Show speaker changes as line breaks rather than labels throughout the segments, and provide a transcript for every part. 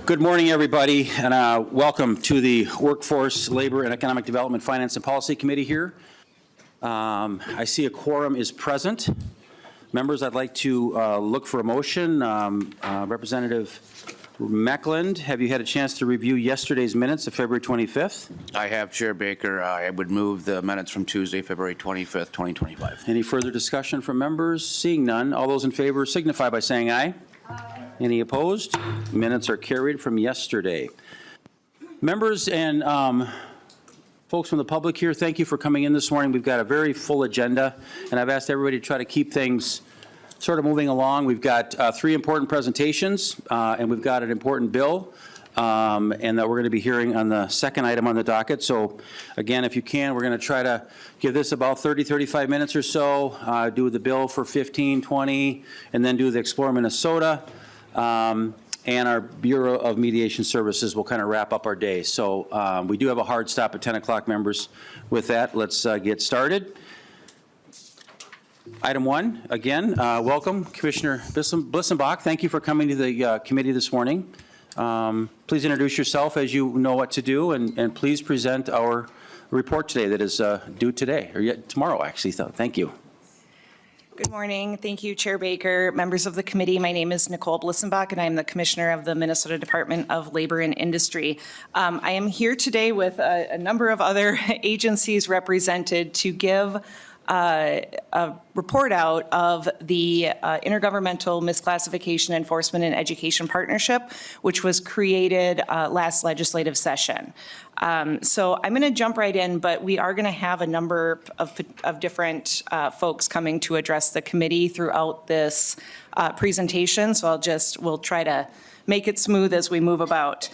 Good morning, everybody, and welcome to the Workforce, Labor, and Economic Development, Finance, and Policy Committee here. I see a quorum is present. Members, I'd like to look for a motion. Representative Meckland, have you had a chance to review yesterday's minutes of February 25th?
I have, Chair Baker. I would move the minutes from Tuesday, February 25th, 2025.
Any further discussion from members? Seeing none, all those in favor signify by saying aye. Aye. Any opposed? Minutes are carried from yesterday. Members and folks from the public here, thank you for coming in this morning. We've got a very full agenda, and I've asked everybody to try to keep things sort of moving along. We've got three important presentations, and we've got an important bill, and that we're going to be hearing on the second item on the docket. So again, if you can, we're going to try to give this about 30, 35 minutes or so, do the bill for 15, 20, and then do the Explore Minnesota. And our Bureau of Mediation Services will kind of wrap up our day. So we do have a hard stop at 10 o'clock, members. With that, let's get started. Item one, again, welcome, Commissioner Blissenbach. Thank you for coming to the committee this morning. Please introduce yourself as you know what to do, and please present our report today that is due today, or yet tomorrow, actually. So thank you.
Good morning. Thank you, Chair Baker, members of the committee. My name is Nicole Blissenbach, and I'm the Commissioner of the Minnesota Department of Labor and Industry. I am here today with a number of other agencies represented to give a report out of the Intergovernmental Misclassification Enforcement and Education Partnership, which was created last legislative session. So I'm going to jump right in, but we are going to have a number of different folks coming to address the committee throughout this presentation. So we'll try to make it smooth as we move about.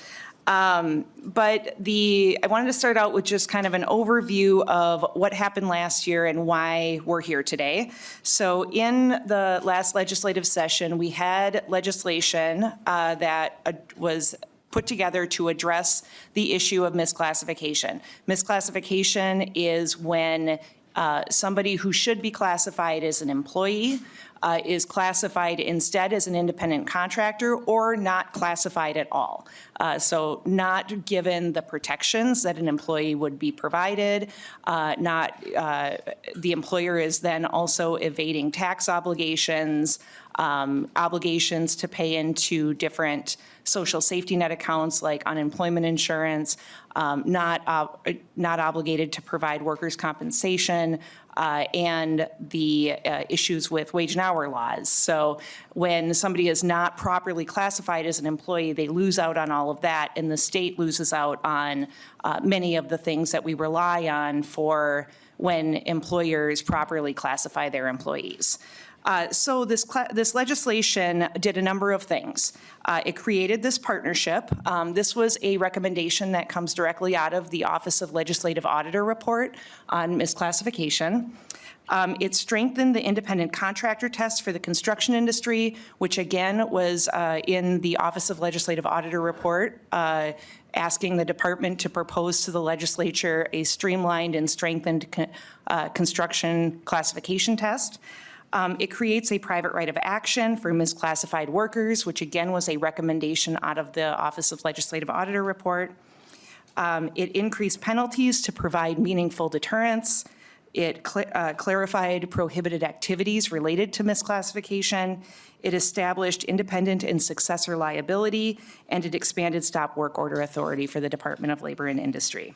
But I wanted to start out with just kind of an overview of what happened last year and why we're here today. So in the last legislative session, we had legislation that was put together to address the issue of misclassification. Misclassification is when somebody who should be classified as an employee is classified instead as an independent contractor or not classified at all. So not given the protections that an employee would be provided, the employer is then also evading tax obligations, obligations to pay into different social safety net accounts like unemployment insurance, not obligated to provide workers' compensation, and the issues with wage and hour laws. So when somebody is not properly classified as an employee, they lose out on all of that, and the state loses out on many of the things that we rely on for when employers properly classify their employees. So this legislation did a number of things. It created this partnership. This was a recommendation that comes directly out of the Office of Legislative Auditor report on misclassification. It strengthened the independent contractor test for the construction industry, which again was in the Office of Legislative Auditor report, asking the department to propose to the legislature a streamlined and strengthened construction classification test. It creates a private right of action for misclassified workers, which again was a recommendation out of the Office of Legislative Auditor report. It increased penalties to provide meaningful deterrence. It clarified prohibited activities related to misclassification. It established independent and successor liability, and it expanded stop work order authority for the Department of Labor and Industry.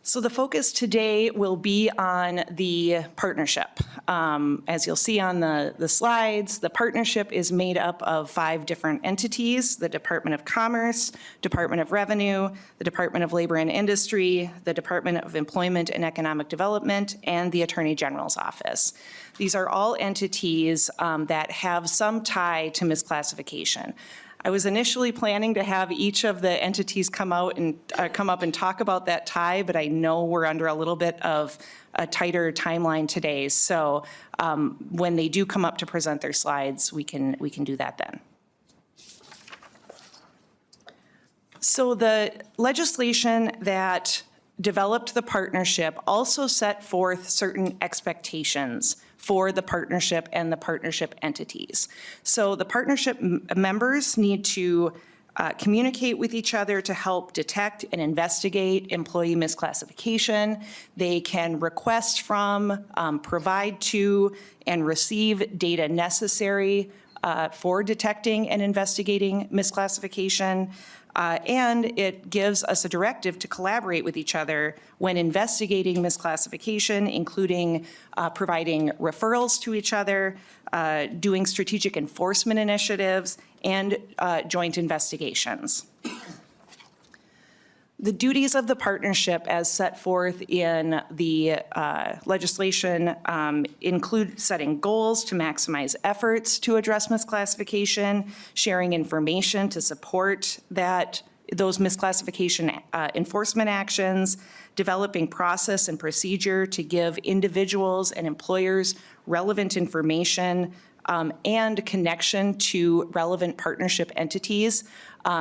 So the focus today will be on the partnership. As you'll see on the slides, the partnership is made up of 5 different entities: the Department of Commerce, Department of Revenue, the Department of Labor and Industry, the Department of Employment and Economic Development, and the Attorney General's Office. These are all entities that have some tie to misclassification. I was initially planning to have each of the entities come up and talk about that tie, but I know we're under a little bit of a tighter timeline today. So when they do come up to present their slides, we can do that then. So the legislation that developed the partnership also set forth certain expectations for the partnership and the partnership entities. So the partnership members need to communicate with each other to help detect and investigate employee misclassification. They can request from, provide to, and receive data necessary for detecting and investigating misclassification. And it gives us a directive to collaborate with each other when investigating misclassification, including providing referrals to each other, doing strategic enforcement initiatives, and joint investigations. The duties of the partnership as set forth in the legislation include setting goals to maximize efforts to address misclassification, sharing information to support those misclassification enforcement actions, developing process and procedure to give individuals and employers relevant information, and connection to relevant partnership entities.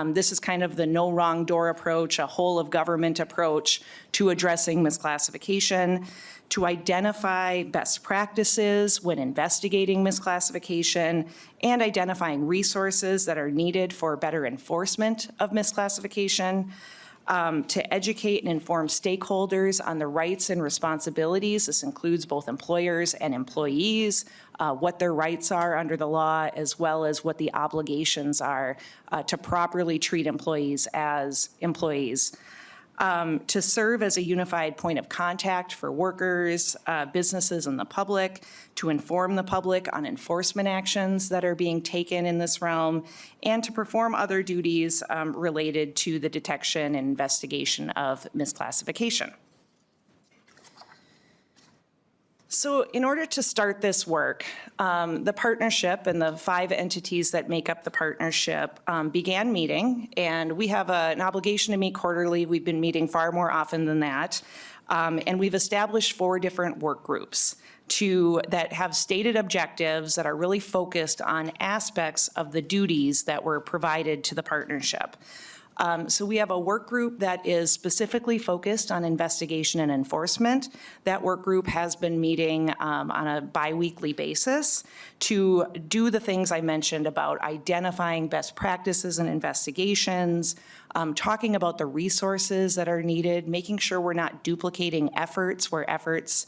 This is kind of the no wrong door approach, a whole of government approach to addressing misclassification, to identify best practices when investigating misclassification, and identifying resources that are needed for better enforcement of misclassification, to educate and inform stakeholders on the rights and responsibilities. This includes both employers and employees, what their rights are under the law, as well as what the obligations are to properly treat employees as employees. To serve as a unified point of contact for workers, businesses, and the public, to inform the public on enforcement actions that are being taken in this realm, and to perform other duties related to the detection and investigation of misclassification. So in order to start this work, the partnership and the 5 entities that make up the partnership began meeting, and we have an obligation to meet quarterly. We've been meeting far more often than that. And we've established 4 different work groups that have stated objectives that are really focused on aspects of the duties that were provided to the partnership. So we have a work group that is specifically focused on investigation and enforcement. That work group has been meeting on a biweekly basis to do the things I mentioned about identifying best practices and investigations, talking about the resources that are needed, making sure we're not duplicating efforts where efforts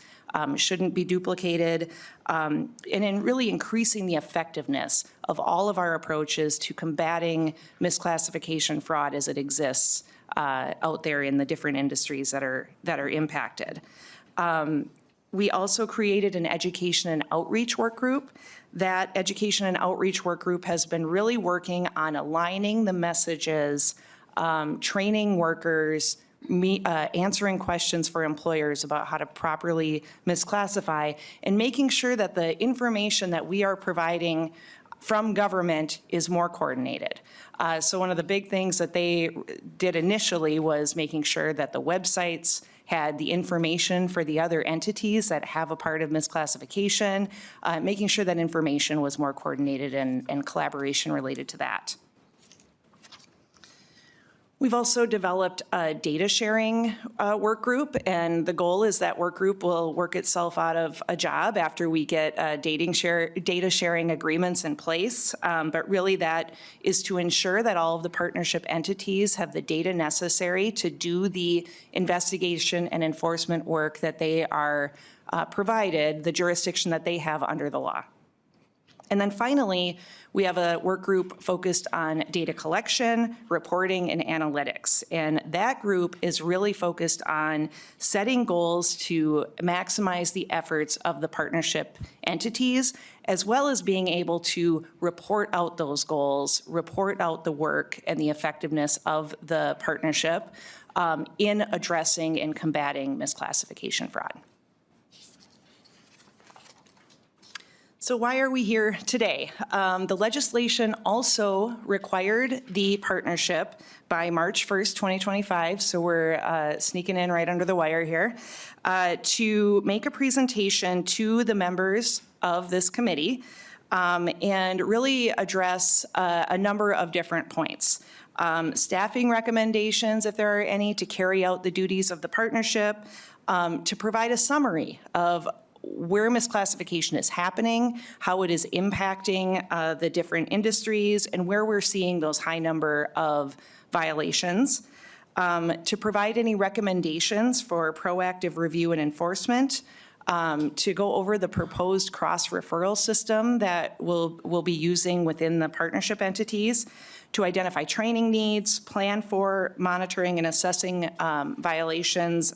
shouldn't be duplicated, and in really increasing the effectiveness of all of our approaches to combating misclassification fraud as it exists out there in the different industries that are impacted. We also created an education and outreach work group. That education and outreach work group has been really working on aligning the messages, training workers, answering questions for employers about how to properly misclassify, and making sure that the information that we are providing from government is more coordinated. So one of the big things that they did initially was making sure that the websites had the information for the other entities that have a part of misclassification, making sure that information was more coordinated and collaboration related to that. We've also developed a data sharing work group, and the goal is that work group will work itself out of a job after we get data sharing agreements in place. But really that is to ensure that all of the partnership entities have the data necessary to do the investigation and enforcement work that they are provided, the jurisdiction that they have under the law. And then finally, we have a work group focused on data collection, reporting, and analytics. And that group is really focused on setting goals to maximize the efforts of the partnership entities, as well as being able to report out those goals, report out the work and the effectiveness of the partnership in addressing and combating misclassification fraud. So why are we here today? The legislation also required the partnership by March 1st, 2025, so we're sneaking in right under the wire here, to make a presentation to the members of this committee and really address a number of different points. staffing recommendations, if there are any, to carry out the duties of the partnership, to provide a summary of where misclassification is happening, how it is impacting the different industries, and where we're seeing those high number of violations, to provide any recommendations for proactive review and enforcement, to go over the proposed cross-referral system that we'll be using within the partnership entities, to identify training needs, plan for monitoring and assessing violations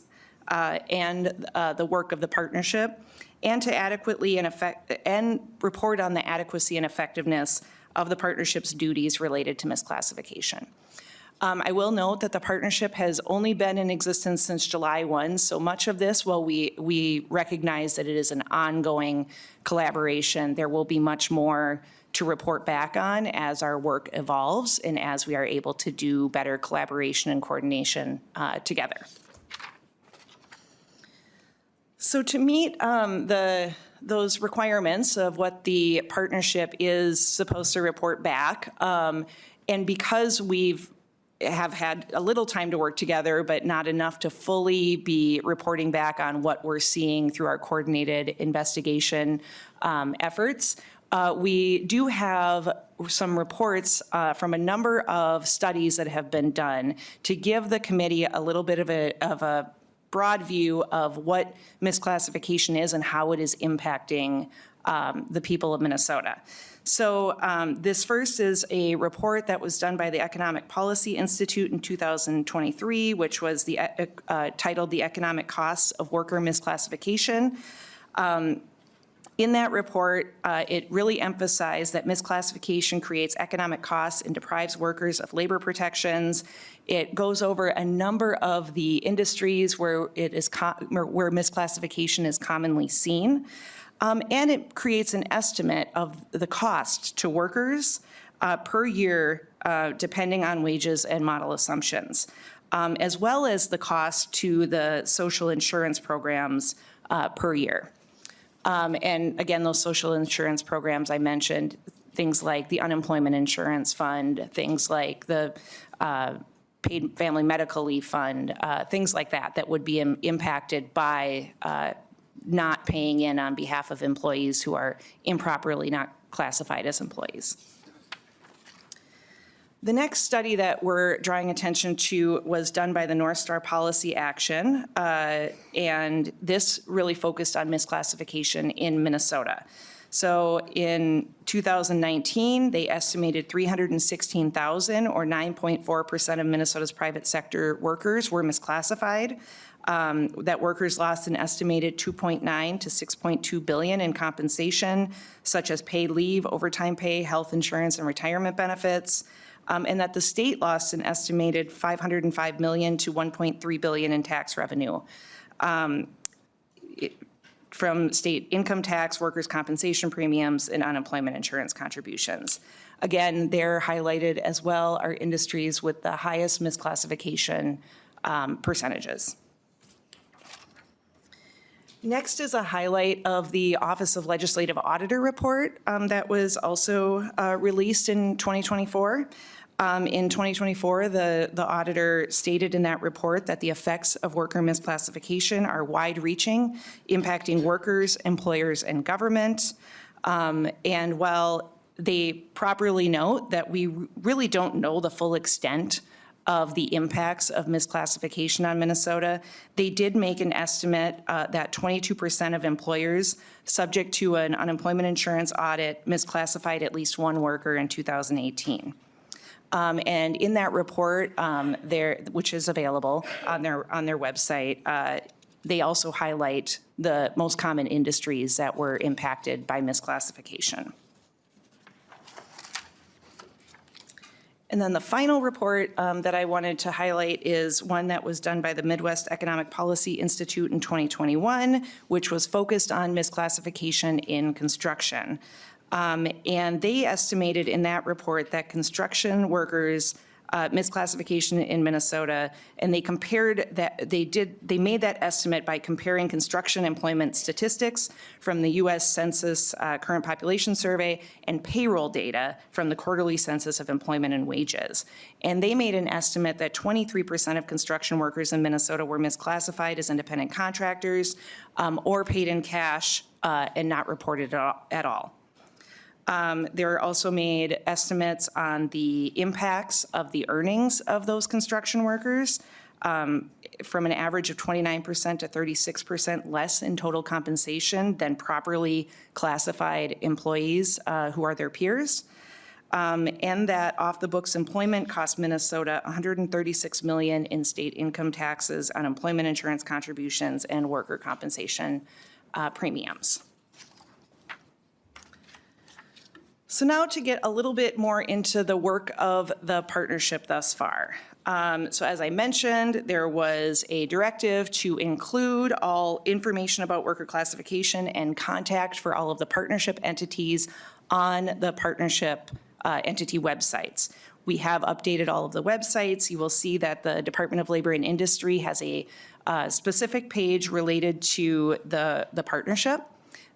and the work of the partnership, and to adequately and report on the adequacy and effectiveness of the partnership's duties related to misclassification. I will note that the partnership has only been in existence since July 1, so much of this, while we recognize that it is an ongoing collaboration, there will be much more to report back on as our work evolves and as we are able to do better collaboration and coordination together. So to meet those requirements of what the partnership is supposed to report back, and because have had a little time to work together, but not enough to fully be reporting back on what we're seeing through our coordinated investigation efforts, we do have some reports from a number of studies that have been done to give the committee a little bit of a broad view of what misclassification is and how it is impacting the people of Minnesota. So this first is a report that was done by the Economic Policy Institute in 2023, which was titled The Economic Costs of Worker Misclassification. In that report, it really emphasized that misclassification creates economic costs and deprives workers of labor protections. It goes over a number of the industries where where misclassification is commonly seen. And it creates an estimate of the cost to workers per year, depending on wages and model assumptions, as well as the cost to the social insurance programs per year. And again, those social insurance programs I mentioned, things like the unemployment insurance fund, things like the paid family medical leave fund, things like that would be impacted by not paying in on behalf of employees who are improperly not classified as employees. The next study that we're drawing attention to was done by the North Star Policy Action, and this really focused on misclassification in Minnesota. So in 2019, they estimated 316,000, or 9.4% of Minnesota's private sector workers were misclassified. That workers lost an estimated 2.9 to 6.2 billion in compensation, such as paid leave, overtime pay, health insurance, and retirement benefits, and that the state lost an estimated 505 million to 1.3 billion in tax revenue from state income tax, workers' compensation premiums, and unemployment insurance contributions. Again, they're highlighted as well are industries with the highest misclassification percentages. Next is a highlight of the Office of Legislative Auditor report that was also released in 2024. In 2024, the auditor stated in that report that the effects of worker misclassification are wide-reaching, impacting workers, employers, and government. And while they properly note that we really don't know the full extent of the impacts of misclassification on Minnesota, they did make an estimate that 22% of employers subject to an unemployment insurance audit misclassified at least one worker in 2018. And in that report, which is available on their website, they also highlight the most common industries that were impacted by misclassification. And then the final report that I wanted to highlight is one that was done by the Midwest Economic Policy Institute in 2021, which was focused on misclassification in construction. And they estimated in that report that construction workers misclassification in Minnesota, and they compared that, they made that estimate by comparing construction employment statistics from the U.S. Census Current Population Survey and payroll data from the quarterly census of employment and wages. And they made an estimate that 23% of construction workers in Minnesota were misclassified as independent contractors or paid in cash and not reported at all. There are also made estimates on the impacts of the earnings of those construction workers from an average of 29% to 36% less in total compensation than properly classified employees who are their peers. And that off-the-books employment cost Minnesota $136 million in state income taxes, unemployment insurance contributions, and worker compensation premiums. So now to get a little bit more into the work of the partnership thus far. So as I mentioned, there was a directive to include all information about worker classification and contact for all of the partnership entities on the partnership entity websites. We have updated all of the websites. You will see that the Department of Labor and Industry has a specific page related to the partnership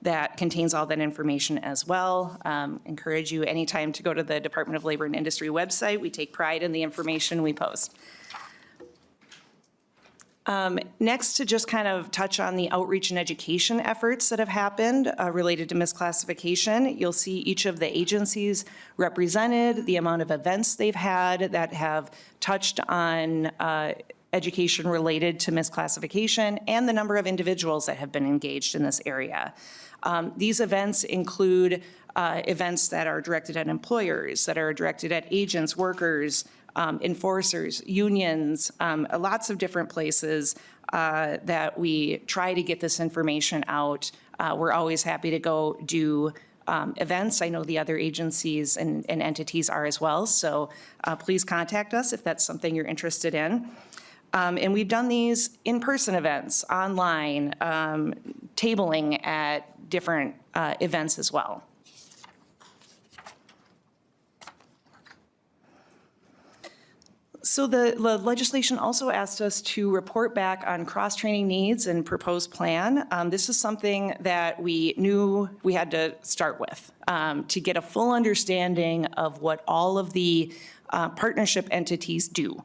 that contains all that information as well. Encourage you anytime to go to the Department of Labor and Industry website. We take pride in the information we post. Next, to just kind of touch on the outreach and education efforts that have happened related to misclassification. You'll see each of the agencies represented, the amount of events they've had that have touched on education related to misclassification, and the number of individuals that have been engaged in this area. These events include events that are directed at employers, that are directed at agents, workers, enforcers, unions, lots of different places that we try to get this information out. We're always happy to go do events. I know the other agencies and entities are as well, so please contact us if that's something you're interested in. And we've done these in-person events, online, tabling at different events as well. So the legislation also asked us to report back on cross-training needs and proposed plan. This is something that we knew we had to start with to get a full understanding of what all of the partnership entities do.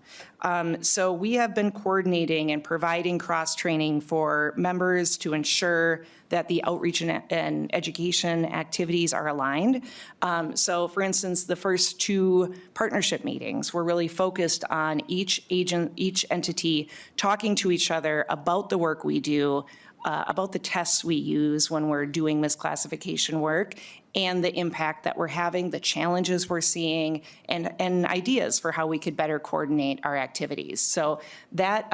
So we have been coordinating and providing cross-training for members to ensure that the outreach and education activities are aligned. So for instance, the first two partnership meetings were really focused on each entity talking to each other about the work we do, about the tests we use when we're doing misclassification work, and the impact that we're having, the challenges we're seeing, and ideas for how we could better coordinate our activities. So that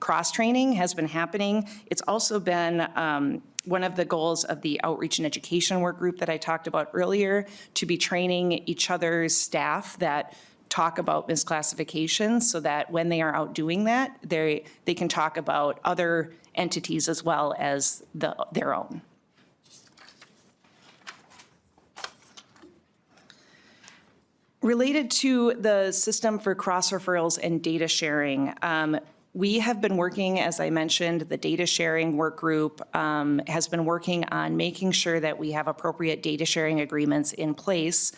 cross-training has been happening. It's also been one of the goals of the outreach and education work group that I talked about earlier, to be training each other's staff that talk about misclassification, so that when they are out doing that, they can talk about other entities as well as their own. Related to the system for cross-referrals and data sharing, we have been working, as I mentioned, the data sharing work group has been working on making sure that we have appropriate data sharing agreements in place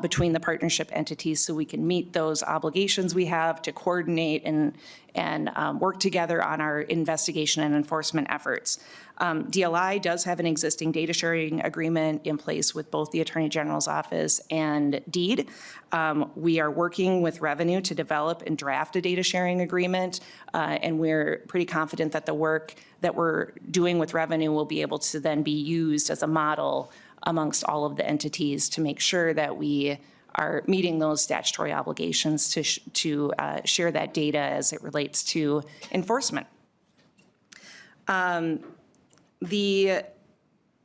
between the partnership entities, so we can meet those obligations we have to coordinate and work together on our investigation and enforcement efforts. DLI does have an existing data sharing agreement in place with both the Attorney General's office and DEED. We are working with Revenue to develop and draft a data sharing agreement, and we're pretty confident that the work that we're doing with Revenue will be able to then be used as a model amongst all of the entities to make sure that we are meeting those statutory obligations to share that data as it relates to enforcement.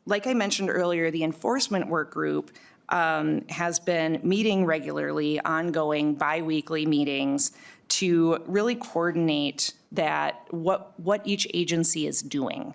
Like I mentioned earlier, the enforcement work group has been meeting regularly, ongoing biweekly meetings to really coordinate that what each agency is doing.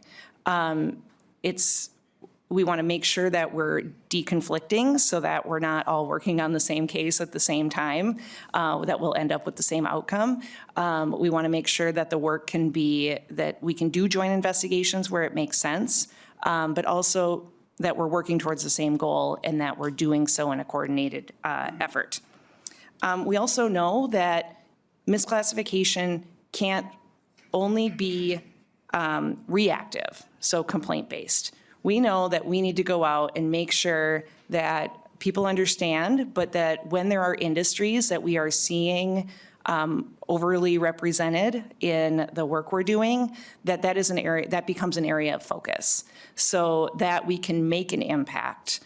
we want to make sure that we're deconflicting so that we're not all working on the same case at the same time, that we'll end up with the same outcome. We want to make sure that the work can be, that we can do joint investigations where it makes sense, but also that we're working towards the same goal and that we're doing so in a coordinated effort. We also know that misclassification can't only be reactive, so complaint-based. We know that we need to go out and make sure that people understand, but that when there are industries that we are seeing overly represented in the work we're doing, that is an area, that becomes an area of focus, so that we can make an impact,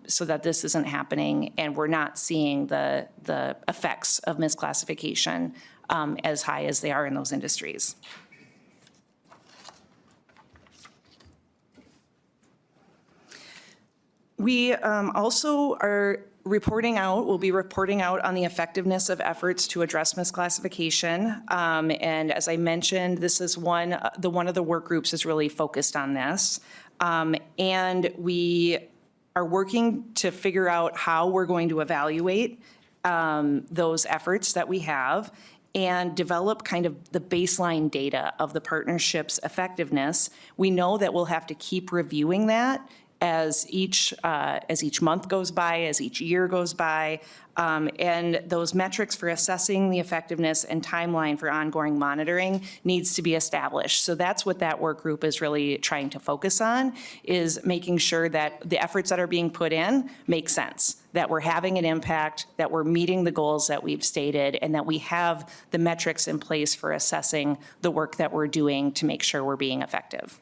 so that this isn't happening and we're not seeing the effects of misclassification as high as they are in those industries. We also are reporting out, we'll be reporting out on the effectiveness of efforts to address misclassification. And as I mentioned, this is one of the work groups is really focused on this. And we are working to figure out how we're going to evaluate those efforts that we have and develop kind of the baseline data of the partnership's effectiveness. We know that we'll have to keep reviewing that as each month goes by, as each year goes by, and those metrics for assessing the effectiveness and timeline for ongoing monitoring needs to be established. So that's what that work group is really trying to focus on, is making sure that the efforts that are being put in make sense, that we're having an impact, that we're meeting the goals that we've stated, and that we have the metrics in place for assessing the work that we're doing to make sure we're being effective.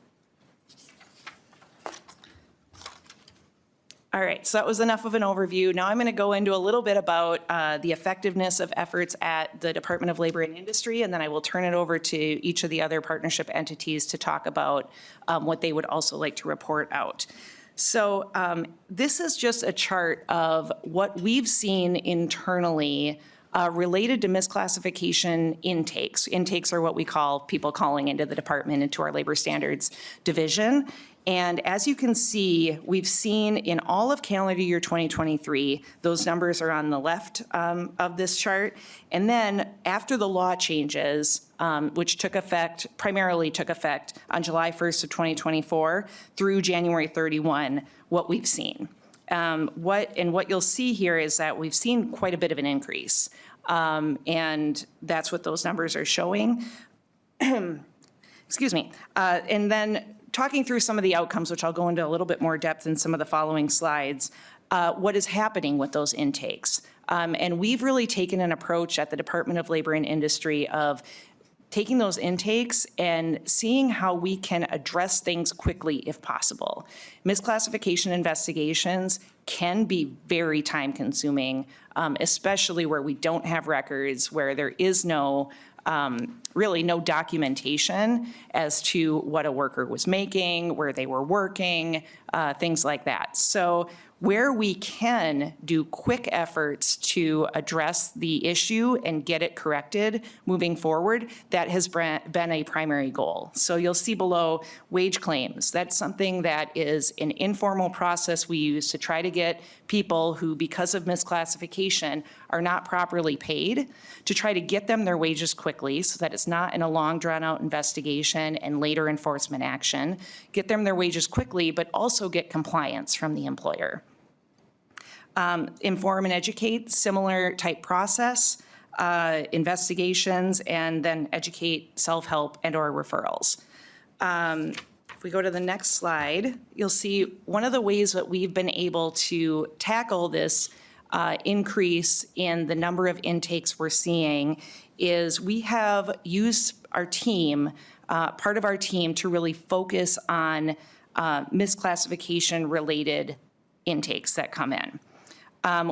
All right, so that was enough of an overview. Now I'm going to go into a little bit about the effectiveness of efforts at the Department of Labor and Industry, and then I will turn it over to each of the other partnership entities to talk about what they would also like to report out. So this is just a chart of what we've seen internally related to misclassification intakes. Intakes are what we call people calling into the department, into our labor standards division. And as you can see, we've seen in all of calendar year 2023, those numbers are on the left of this chart. And then after the law changes, which primarily took effect on July 1st of 2024 through January 31, what we've seen. What you'll see here is that we've seen quite a bit of an increase. And that's what those numbers are showing. Excuse me. And then talking through some of the outcomes, which I'll go into a little bit more depth in some of the following slides, what is happening with those intakes. And we've really taken an approach at the Department of Labor and Industry of taking those intakes and seeing how we can address things quickly if possible. Misclassification investigations can be very time consuming, especially where we don't have records, where there is really no documentation as to what a worker was making, where they were working, things like that. So where we can do quick efforts to address the issue and get it corrected moving forward, that has been a primary goal. So you'll see below wage claims. That's something that is an informal process we use to try to get people who, because of misclassification, are not properly paid, to try to get them their wages quickly so that it's not in a long drawn-out investigation and later enforcement action. Get them their wages quickly, but also get compliance from the employer. Inform and educate, similar type process, investigations, and then educate, self-help, and or referrals. If we go to the next slide, you'll see one of the ways that we've been able to tackle this increase in the number of intakes we're seeing is we have used our team, part of our team, to really focus on misclassification-related intakes that come in.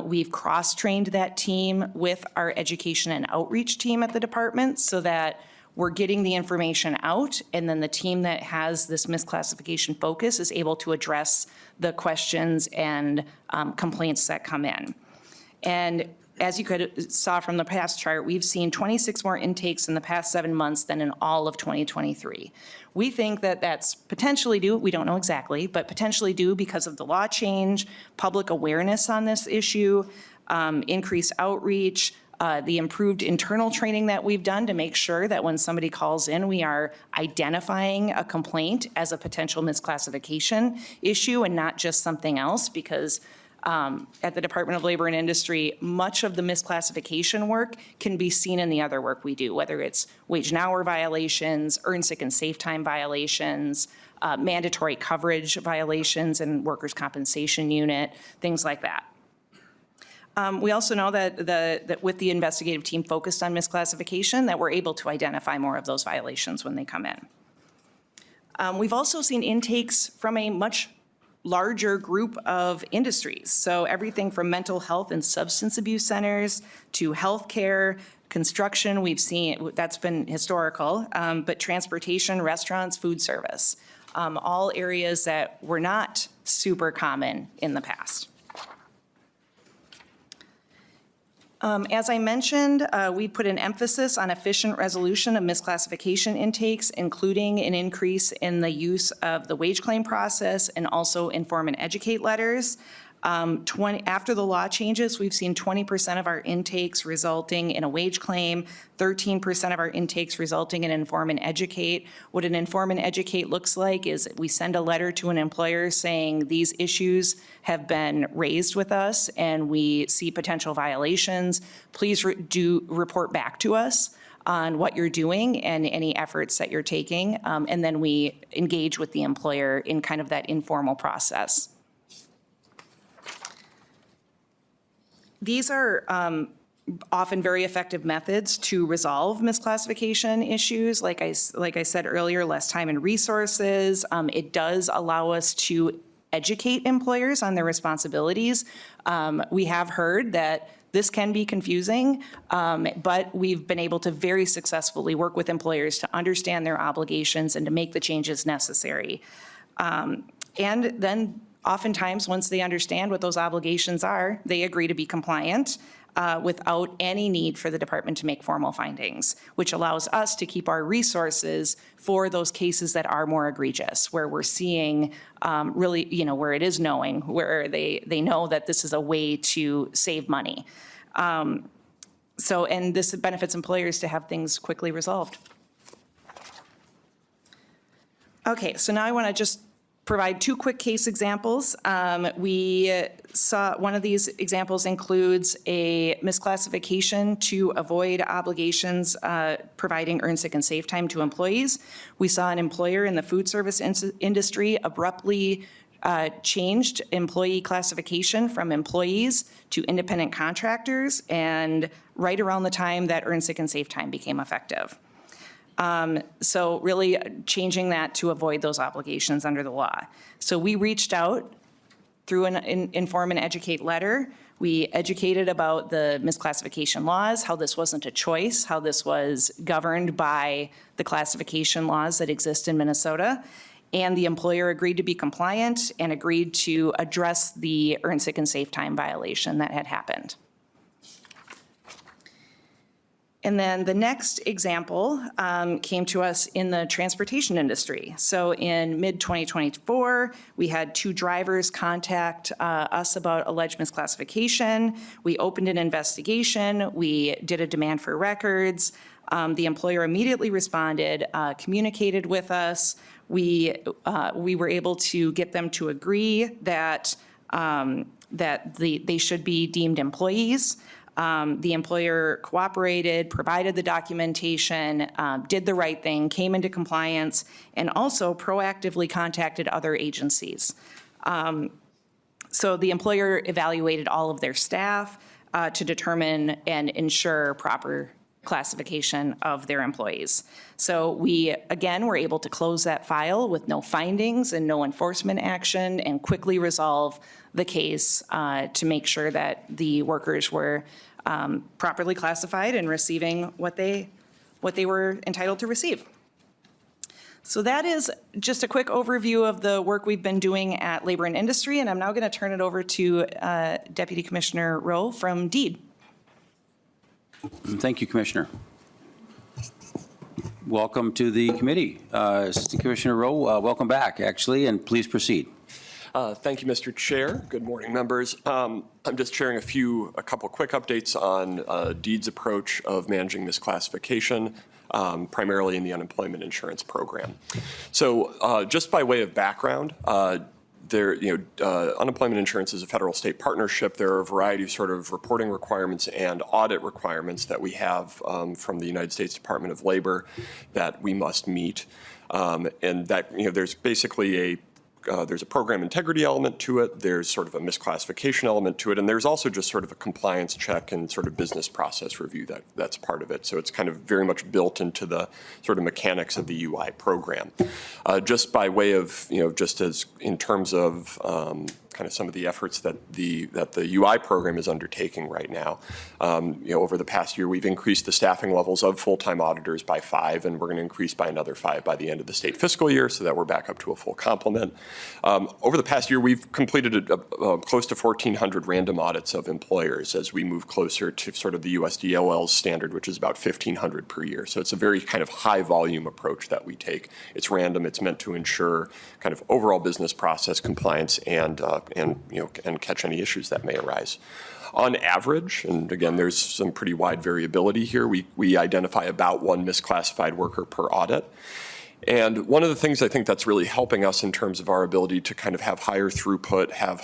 We've cross-trained that team with our education and outreach team at the department so that we're getting the information out, and then the team that has this misclassification focus is able to address the questions and complaints that come in. And As you saw from the past chart, we've seen 26 more intakes in the past 7 months than in all of 2023. We think that that's potentially due, we don't know exactly, but potentially due because of the law change, public awareness on this issue, increased outreach, the improved internal training that we've done to make sure that when somebody calls in, we are identifying a complaint as a potential misclassification issue and not just something else, because at the Department of Labor and Industry, much of the misclassification work can be seen in the other work we do, whether it's wage and hour violations, earned sick and safe time violations, mandatory coverage violations and workers' compensation unit, things like that. We also know that with the investigative team focused on misclassification, that we're able to identify more of those violations when they come in. We've also seen intakes from a much larger group of industries. So everything from mental health and substance abuse centers to healthcare, construction, we've seen, that's been historical, but transportation, restaurants, food service, all areas that were not super common in the past. As I mentioned, we put an emphasis on efficient resolution of misclassification intakes, including an increase in the use of the wage claim process and also inform and educate letters. After the law changes, we've seen 20% of our intakes resulting in a wage claim, 13% of our intakes resulting in inform and educate. What an inform and educate looks like is we send a letter to an employer saying these issues have been raised with us and we see potential violations. Please do report back to us on what you're doing and any efforts that you're taking. And then we engage with the employer in kind of that informal process. These are often very effective methods to resolve misclassification issues. Like I said earlier, less time and resources. It does allow us to educate employers on their responsibilities. We have heard that this can be confusing, but we've been able to very successfully work with employers to understand their obligations and to make the changes necessary. And then oftentimes, once they understand what those obligations are, they agree to be compliant without any need for the department to make formal findings, which allows us to keep our resources for those cases that are more egregious, where we're seeing really, where it is knowing, where they know that this is a way to save money. And this benefits employers to have things quickly resolved. Okay, so now I want to just provide two quick case examples. We saw one of these examples includes a misclassification to avoid obligations providing earned sick and safe time to employees. We saw an employer in the food service industry abruptly changed employee classification from employees to independent contractors, and right around the time that earned sick and safe time became effective. So really changing that to avoid those obligations under the law. So we reached out through an inform and educate letter. We educated about the misclassification laws, how this wasn't a choice, how this was governed by the classification laws that exist in Minnesota. And the employer agreed to be compliant and agreed to address the earned sick and safe time violation that had happened. And then the next example came to us in the transportation industry. So in mid-2024, we had two drivers contact us about alleged misclassification. We opened an investigation. We did a demand for records. The employer immediately responded, communicated with us. We were able to get them to agree that they should be deemed employees. The employer cooperated, provided the documentation, did the right thing, came into compliance, and also proactively contacted other agencies. So the employer evaluated all of their staff to determine and ensure proper classification of their employees. So we, again, were able to close that file with no findings and no enforcement action and quickly resolve the case to make sure that the workers were properly classified and receiving what they were entitled to receive. So that is just a quick overview of the work we've been doing at Labor and Industry, and I'm now going to turn it over to Deputy Commissioner Rowe from DEED.
Thank you, Commissioner. Welcome to the committee. Assistant Commissioner Rowe, welcome back, actually, and please proceed.
Thank you, Mr. Chair. Good morning, members. I'm just sharing a couple quick updates on DEED's approach of managing misclassification, primarily in the unemployment insurance program. So just by way of background, unemployment insurance is a federal-state partnership. There are a variety of sort of reporting requirements and audit requirements that we have from the United States Department of Labor that we must meet, and that there's basically there's a program integrity element to it, there's sort of a misclassification element to it, and there's also just sort of a compliance check and sort of business process review that's part of it. So it's kind of very much built into the sort of mechanics of the UI program. Just by way of, just as in terms of kind of some of the efforts that the UI program is undertaking right now. Over the past year, we've increased the staffing levels of full-time auditors by 5, and we're going to increase by another 5 by the end of the state fiscal year, so that we're back up to a full complement. Over the past year, we've completed close to 1,400 random audits of employers as we move closer to sort of the USDOL's standard, which is about 1,500 per year. So it's a very kind of high-volume approach that we take. It's random. It's meant to ensure kind of overall business process compliance and catch any issues that may arise. On average, and again, there's some pretty wide variability here, we identify about 1 misclassified worker per audit. And one of the things I think that's really helping us in terms of our ability to kind of have higher throughput, have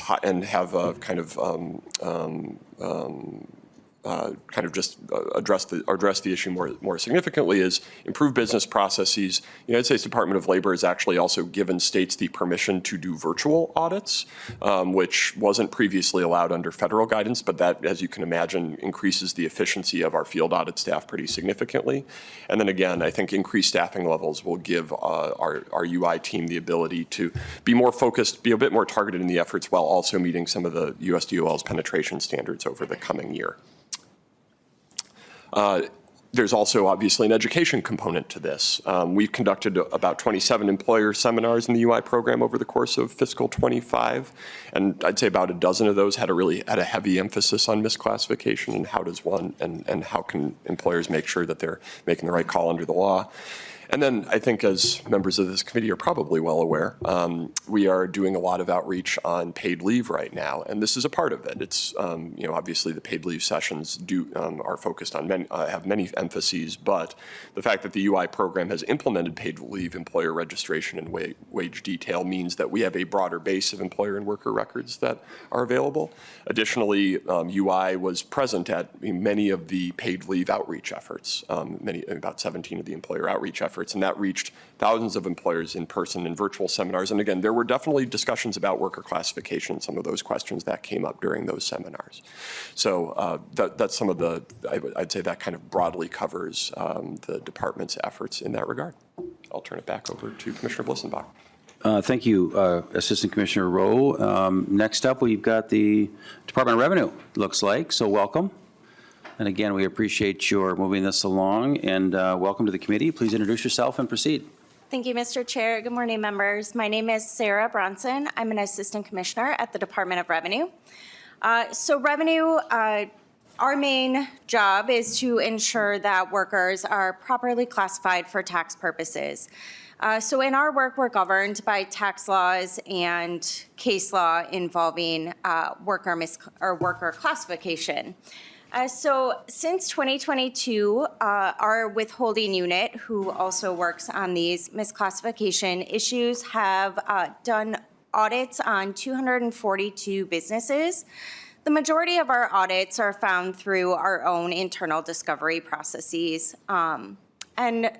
just address the issue more significantly is improve business processes. The United States Department of Labor has actually also given states the permission to do virtual audits, which wasn't previously allowed under federal guidance, but that, as you can imagine, increases the efficiency of our field audit staff pretty significantly. And then again, I think increased staffing levels will give our UI team the ability to be more focused, be a bit more targeted in the efforts while also meeting some of the USDOL's penetration standards over the coming year. There's also obviously an education component to this. We've conducted about 27 employer seminars in the UI program over the course of fiscal 25, and I'd say about a dozen of those had a heavy emphasis on misclassification and how does one and how can employers make sure that they're making the right call under the law. And then I think, as members of this committee are probably well aware, we are doing a lot of outreach on paid leave right now, and this is a part of it. It's obviously the paid leave sessions are focused on have many emphases, but the fact that the UI program has implemented paid leave employer registration and wage detail means that we have a broader base of employer and worker records that are available. Additionally, UI was present at many of the paid leave outreach efforts, about 17 of the employer outreach efforts. And that reached thousands of employers in person and virtual seminars. And again, there were definitely discussions about worker classification, some of those questions that came up during those seminars. So that's some of I'd say that kind of broadly covers the department's efforts in that regard. I'll turn it back over to Commissioner Blissenbach.
Thank you, Assistant Commissioner Rowe. Next up, we've got the Department of Revenue, looks like, so welcome. And again, we appreciate your moving this along, and welcome to the committee. Please introduce yourself and proceed.
Thank you, Mr. Chair. Good morning, members. My name is Sarah Bronson. I'm an Assistant Commissioner at the Department of Revenue. Our main job is to ensure that workers are properly classified for tax purposes. So in our work, we're governed by tax laws and case law involving worker classification. So since 2022, our withholding unit, who also works on these misclassification issues, have done audits on 242 businesses. The majority of our audits are found through our own internal discovery processes. And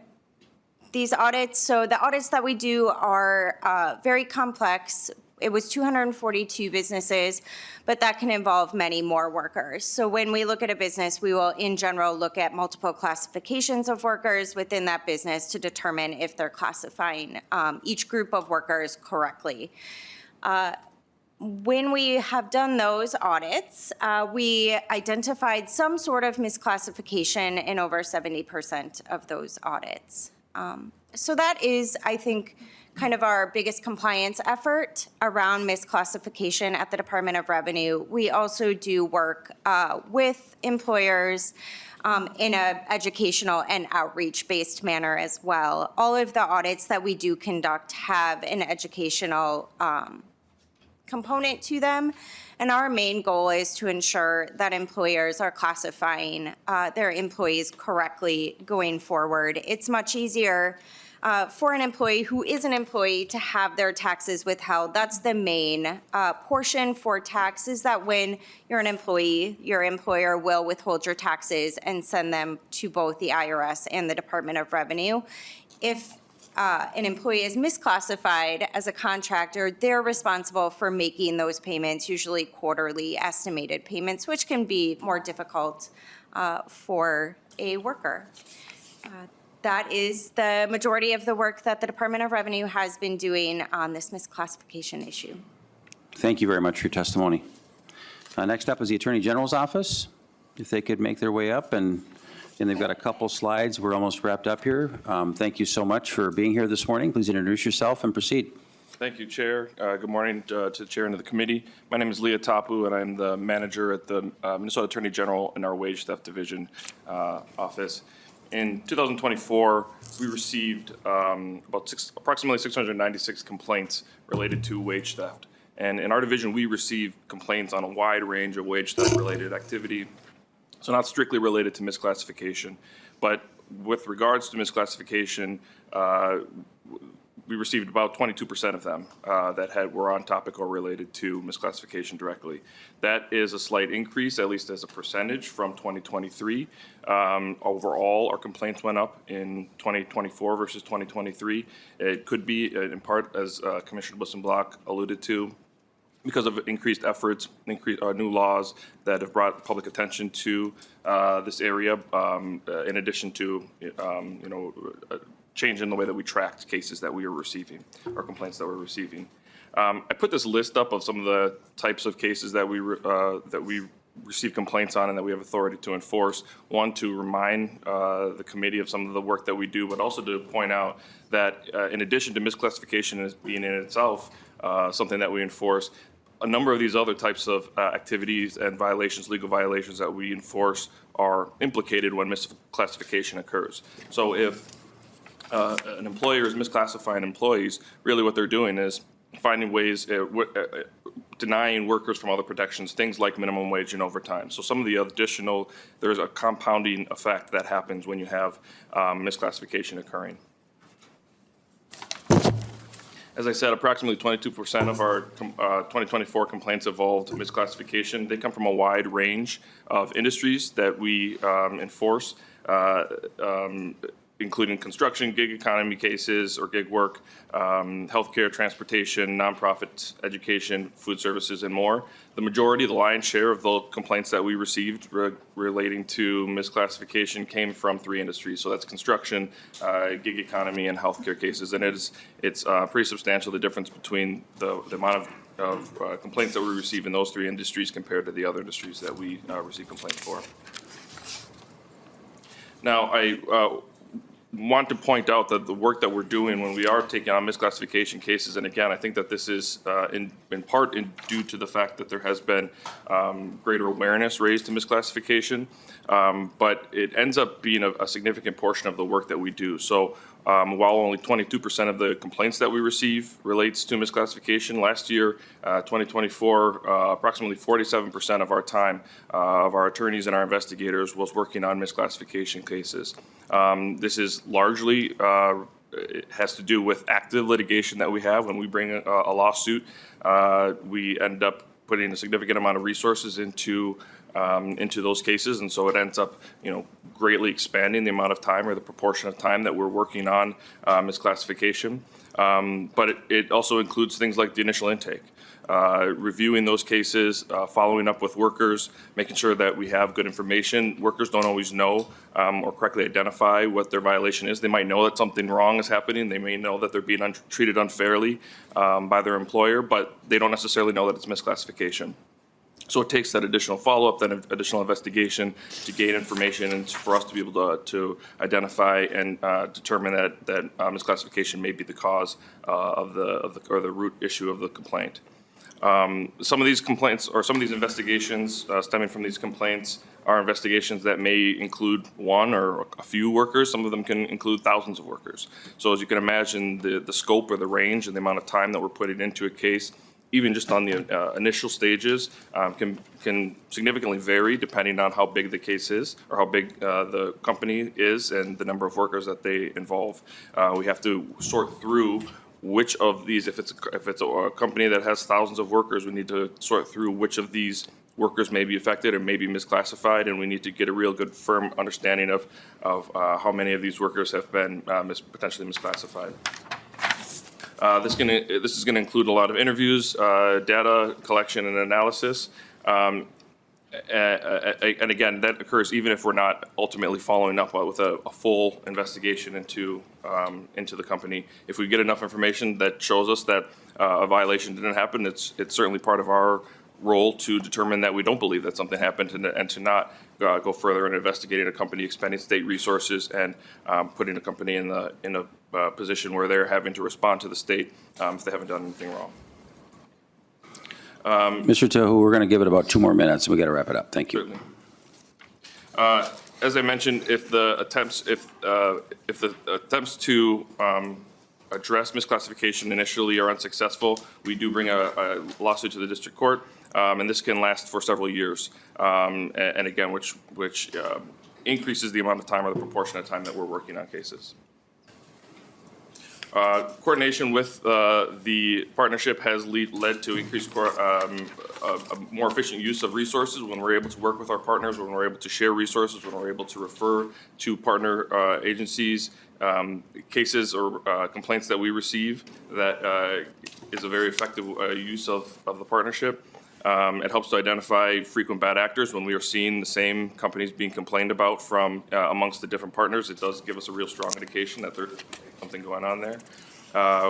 these audits, so the audits that we do are very complex. It was 242 businesses, but that can involve many more workers. So when we look at a business, we will in general look at multiple classifications of workers within that business to determine if they're classifying each group of workers correctly. When we have done those audits, we identified some sort of misclassification in over 70% of those audits. So that is, I think, kind of our biggest compliance effort around misclassification at the Department of Revenue. We also do work with employers in a educational and outreach-based manner as well. All of the audits that we do conduct have an educational component to them, and our main goal is to ensure that employers are classifying their employees correctly going forward. It's much easier for an employee who is an employee to have their taxes withheld. That's the main portion for taxes, that when you're an employee, your employer will withhold your taxes and send them to both the IRS and the Department of Revenue. If an employee is misclassified as a contractor, they're responsible for making those payments, usually quarterly estimated payments, which can be more difficult for a worker. That is the majority of the work that the Department of Revenue has been doing on this misclassification issue.
Thank you very much for your testimony. Next up is the Attorney General's office. If they could make their way up, and they've got a couple slides. We're almost wrapped up here. Thank you so much for being here this morning. Please introduce yourself and proceed.
Thank you, Chair. Good morning to the Chair and to the committee. My name is Leah Tapu, and I'm the manager at the Minnesota Attorney General in our Wage Theft Division office. In 2024, we received approximately 696 complaints related to wage theft. And in our division, we receive complaints on a wide range of wage theft-related activity, so not strictly related to misclassification. But with regards to misclassification, we received about 22% of them that were on topic or related to misclassification directly. That is a slight increase, at least as a percentage, from 2023. Overall, our complaints went up in 2024 versus 2023. It could be, in part, as Commissioner Blissenbach alluded to, because of increased efforts, new laws that have brought public attention to this area, in addition to, change in the way that we tracked cases that we were receiving, or complaints that we're receiving. I put this list up of some of the types of cases that we receive complaints on and that we have authority to enforce. One, to remind the committee of some of the work that we do, but also to point out that in addition to misclassification as being in itself something that we enforce, a number of these other types of activities and violations, legal violations that we enforce, are implicated when misclassification occurs. So if an employer is misclassifying employees, really what they're doing is finding ways, denying workers from other protections, things like minimum wage and overtime. So some of the additional, there's a compounding effect that happens when you have misclassification occurring. As I said, approximately 22% of our 2024 complaints involved misclassification. They come from a wide range of industries that we enforce, including construction, gig economy cases or gig work, healthcare, transportation, nonprofit, education, food services, and more. The majority, the lion's share of the complaints that we received relating to misclassification came from three industries. So that's construction, gig economy, and healthcare cases. And it's pretty substantial, the difference between the amount of complaints that we receive in those three industries compared to the other industries that we receive complaints for. Now, I want to point out that the work that we're doing when we are taking on misclassification cases, and again, I think that this is in part due to the fact that there has been greater awareness raised to misclassification, but it ends up being a significant portion of the work that we do. So while only 22% of the complaints that we receive relates to misclassification, last year, 2024, approximately 47% of our time, of our attorneys and our investigators, was working on misclassification cases. This is largely, it has to do with active litigation that we have. When we bring a lawsuit, we end up putting a significant amount of resources into those cases, and so it ends up, greatly expanding the amount of time or the proportion of time that we're working on misclassification. But it also includes things like the initial intake, reviewing those cases, following up with workers, making sure that we have good information. Workers don't always know or correctly identify what their violation is. They might know that something wrong is happening. They may know that they're being treated unfairly by their employer, but they don't necessarily know that it's misclassification. So it takes that additional follow-up, that additional investigation to gain information and for us to be able to identify and determine that misclassification may be the cause of the root issue of the complaint. Some of these complaints or some of these investigations stemming from these complaints are investigations that may include one or a few workers. Some of them can include thousands of workers. So as you can imagine, the scope or the range and the amount of time that we're putting into a case, even just on the initial stages, can significantly vary depending on how big the case is or how big the company is and the number of workers that they involve. We have to sort through which of these, if it's a company that has thousands of workers, we need to sort through which of these workers may be affected or may be misclassified, and we need to get a real good firm understanding of how many of these workers have been potentially misclassified. This is going to include a lot of interviews, data collection and analysis. And again, that occurs even if we're not ultimately following up with a full investigation into the company. If we get enough information that shows us that a violation didn't happen, it's certainly part of our role to determine that we don't believe that something happened and to not go further in investigating a company, expending state resources, and putting a company in a position where they're having to respond to the state if they haven't done anything wrong.
Mr. Tahu, we're going to give it about 2 more minutes, and we got to wrap it up. Thank you.
Certainly. As I mentioned, if the attempts to address misclassification initially are unsuccessful, we do bring a lawsuit to the district court, and this can last for several years. And again, which increases the amount of time or the proportion of time that we're working on cases. Coordination with the partnership has led to increased a more efficient use of resources when we're able to work with our partners, when we're able to share resources, when we're able to refer to partner agencies, cases or complaints that we receive. That is a very effective use of the partnership. It helps to identify frequent bad actors when we are seeing the same companies being complained about from amongst the different partners. It does give us a real strong indication that there's something going on there.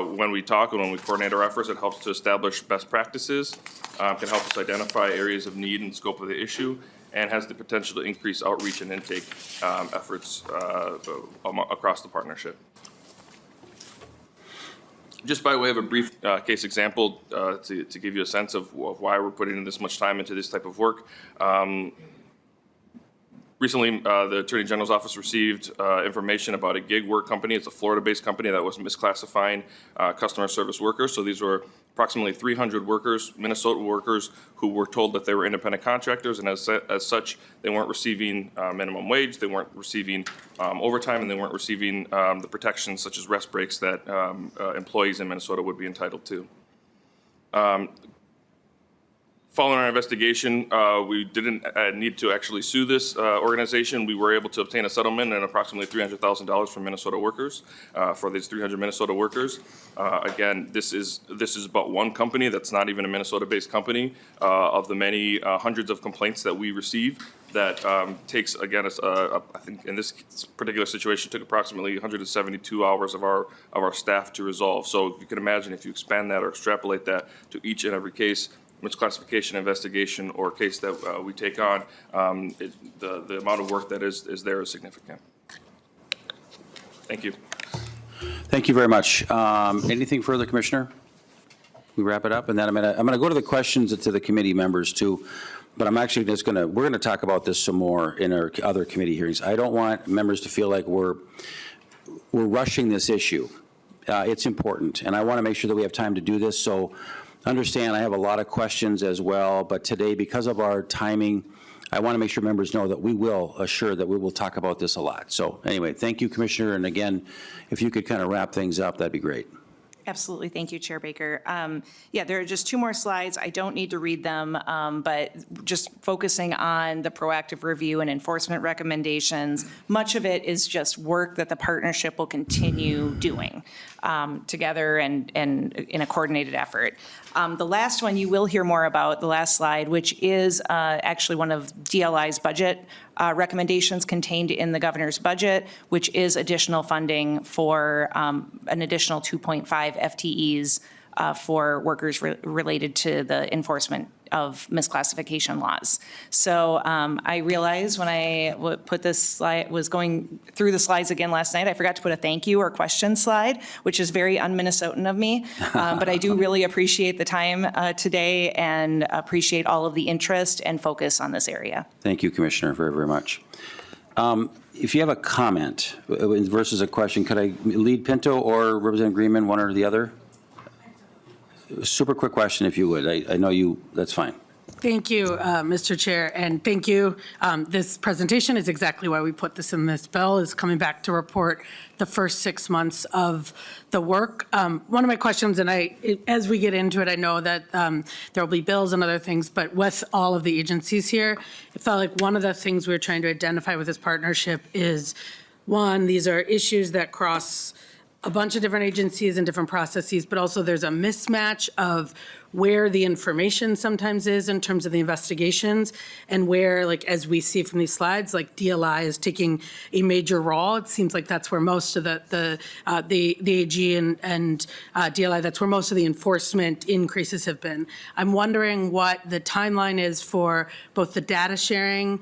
When we talk and when we coordinate our efforts, it helps to establish best practices, can help us identify areas of need and scope of the issue, and has the potential to increase outreach and intake efforts across the partnership. Just by way of a brief case example to give you a sense of why we're putting this much time into this type of work. Recently, the Attorney General's office received information about a gig work company. It's a Florida-based company that was misclassifying customer service workers. So these were approximately 300 workers, Minnesota workers, who were told that they were independent contractors, and as such, they weren't receiving minimum wage, they weren't receiving overtime, and they weren't receiving the protections such as rest breaks that employees in Minnesota would be entitled to. Following our investigation, we didn't need to actually sue this organization. We were able to obtain a settlement and approximately $300,000 from Minnesota workers for these 300 Minnesota workers. Again, this is but one company that's not even a Minnesota-based company of the many hundreds of complaints that we receive. That takes, again, I think in this particular situation, took approximately 172 hours of our staff to resolve. So you can imagine if you expand that or extrapolate that to each and every case, misclassification investigation or case that we take on, the amount of work that is there is significant. Thank you.
Thank you very much. Anything further, Commissioner? We wrap it up, and then I'm gonna go to the questions to the committee members too. But I'm actually just we're gonna talk about this some more in our other committee hearings. I don't want members to feel like we're rushing this issue. It's important, and I want to make sure that we have time to do this. So understand, I have a lot of questions as well, but today, because of our timing, I want to make sure members know that we will assure that we will talk about this a lot. So anyway, thank you, Commissioner, and again, if you could kind of wrap things up, that'd be great.
Absolutely. Thank you, Chair Baker. Yeah, there are just 2 more slides. I don't need to read them, but just focusing on the proactive review and enforcement recommendations. Much of it is just work that the partnership will continue doing together and in a coordinated effort. The last one you will hear more about, the last slide, which is actually one of DLI's budget recommendations contained in the governor's budget, which is additional funding for an additional 2.5 FTEs for workers related to the enforcement of misclassification laws. So I realized when I put this slide, was going through the slides again last night, I forgot to put a thank you or question slide, which is very un-Minnesotan of me. But I do really appreciate the time today and appreciate all of the interest and focus on this area.
Thank you, Commissioner, very, very much. If you have a comment versus a question, could I lead Pinto or Representative Greenman, one or the other? Super quick question, if you would. I know you, that's fine.
Thank you, Mr. Chair, and thank you. This presentation is exactly why we put this in this bill, is coming back to report the first 6 months of the work. One of my questions, and as we get into it, I know that there will be bills and other things, but with all of the agencies here, it felt like one of the things we were trying to identify with this partnership is, one, these are issues that cross a bunch of different agencies and different processes, but also there's a mismatch of where the information sometimes is in terms of the investigations and where, like, as we see from these slides, like DLI is taking a major role. It seems like that's where most of the AG and DLI, that's where most of the enforcement increases have been. I'm wondering what the timeline is for both the data sharing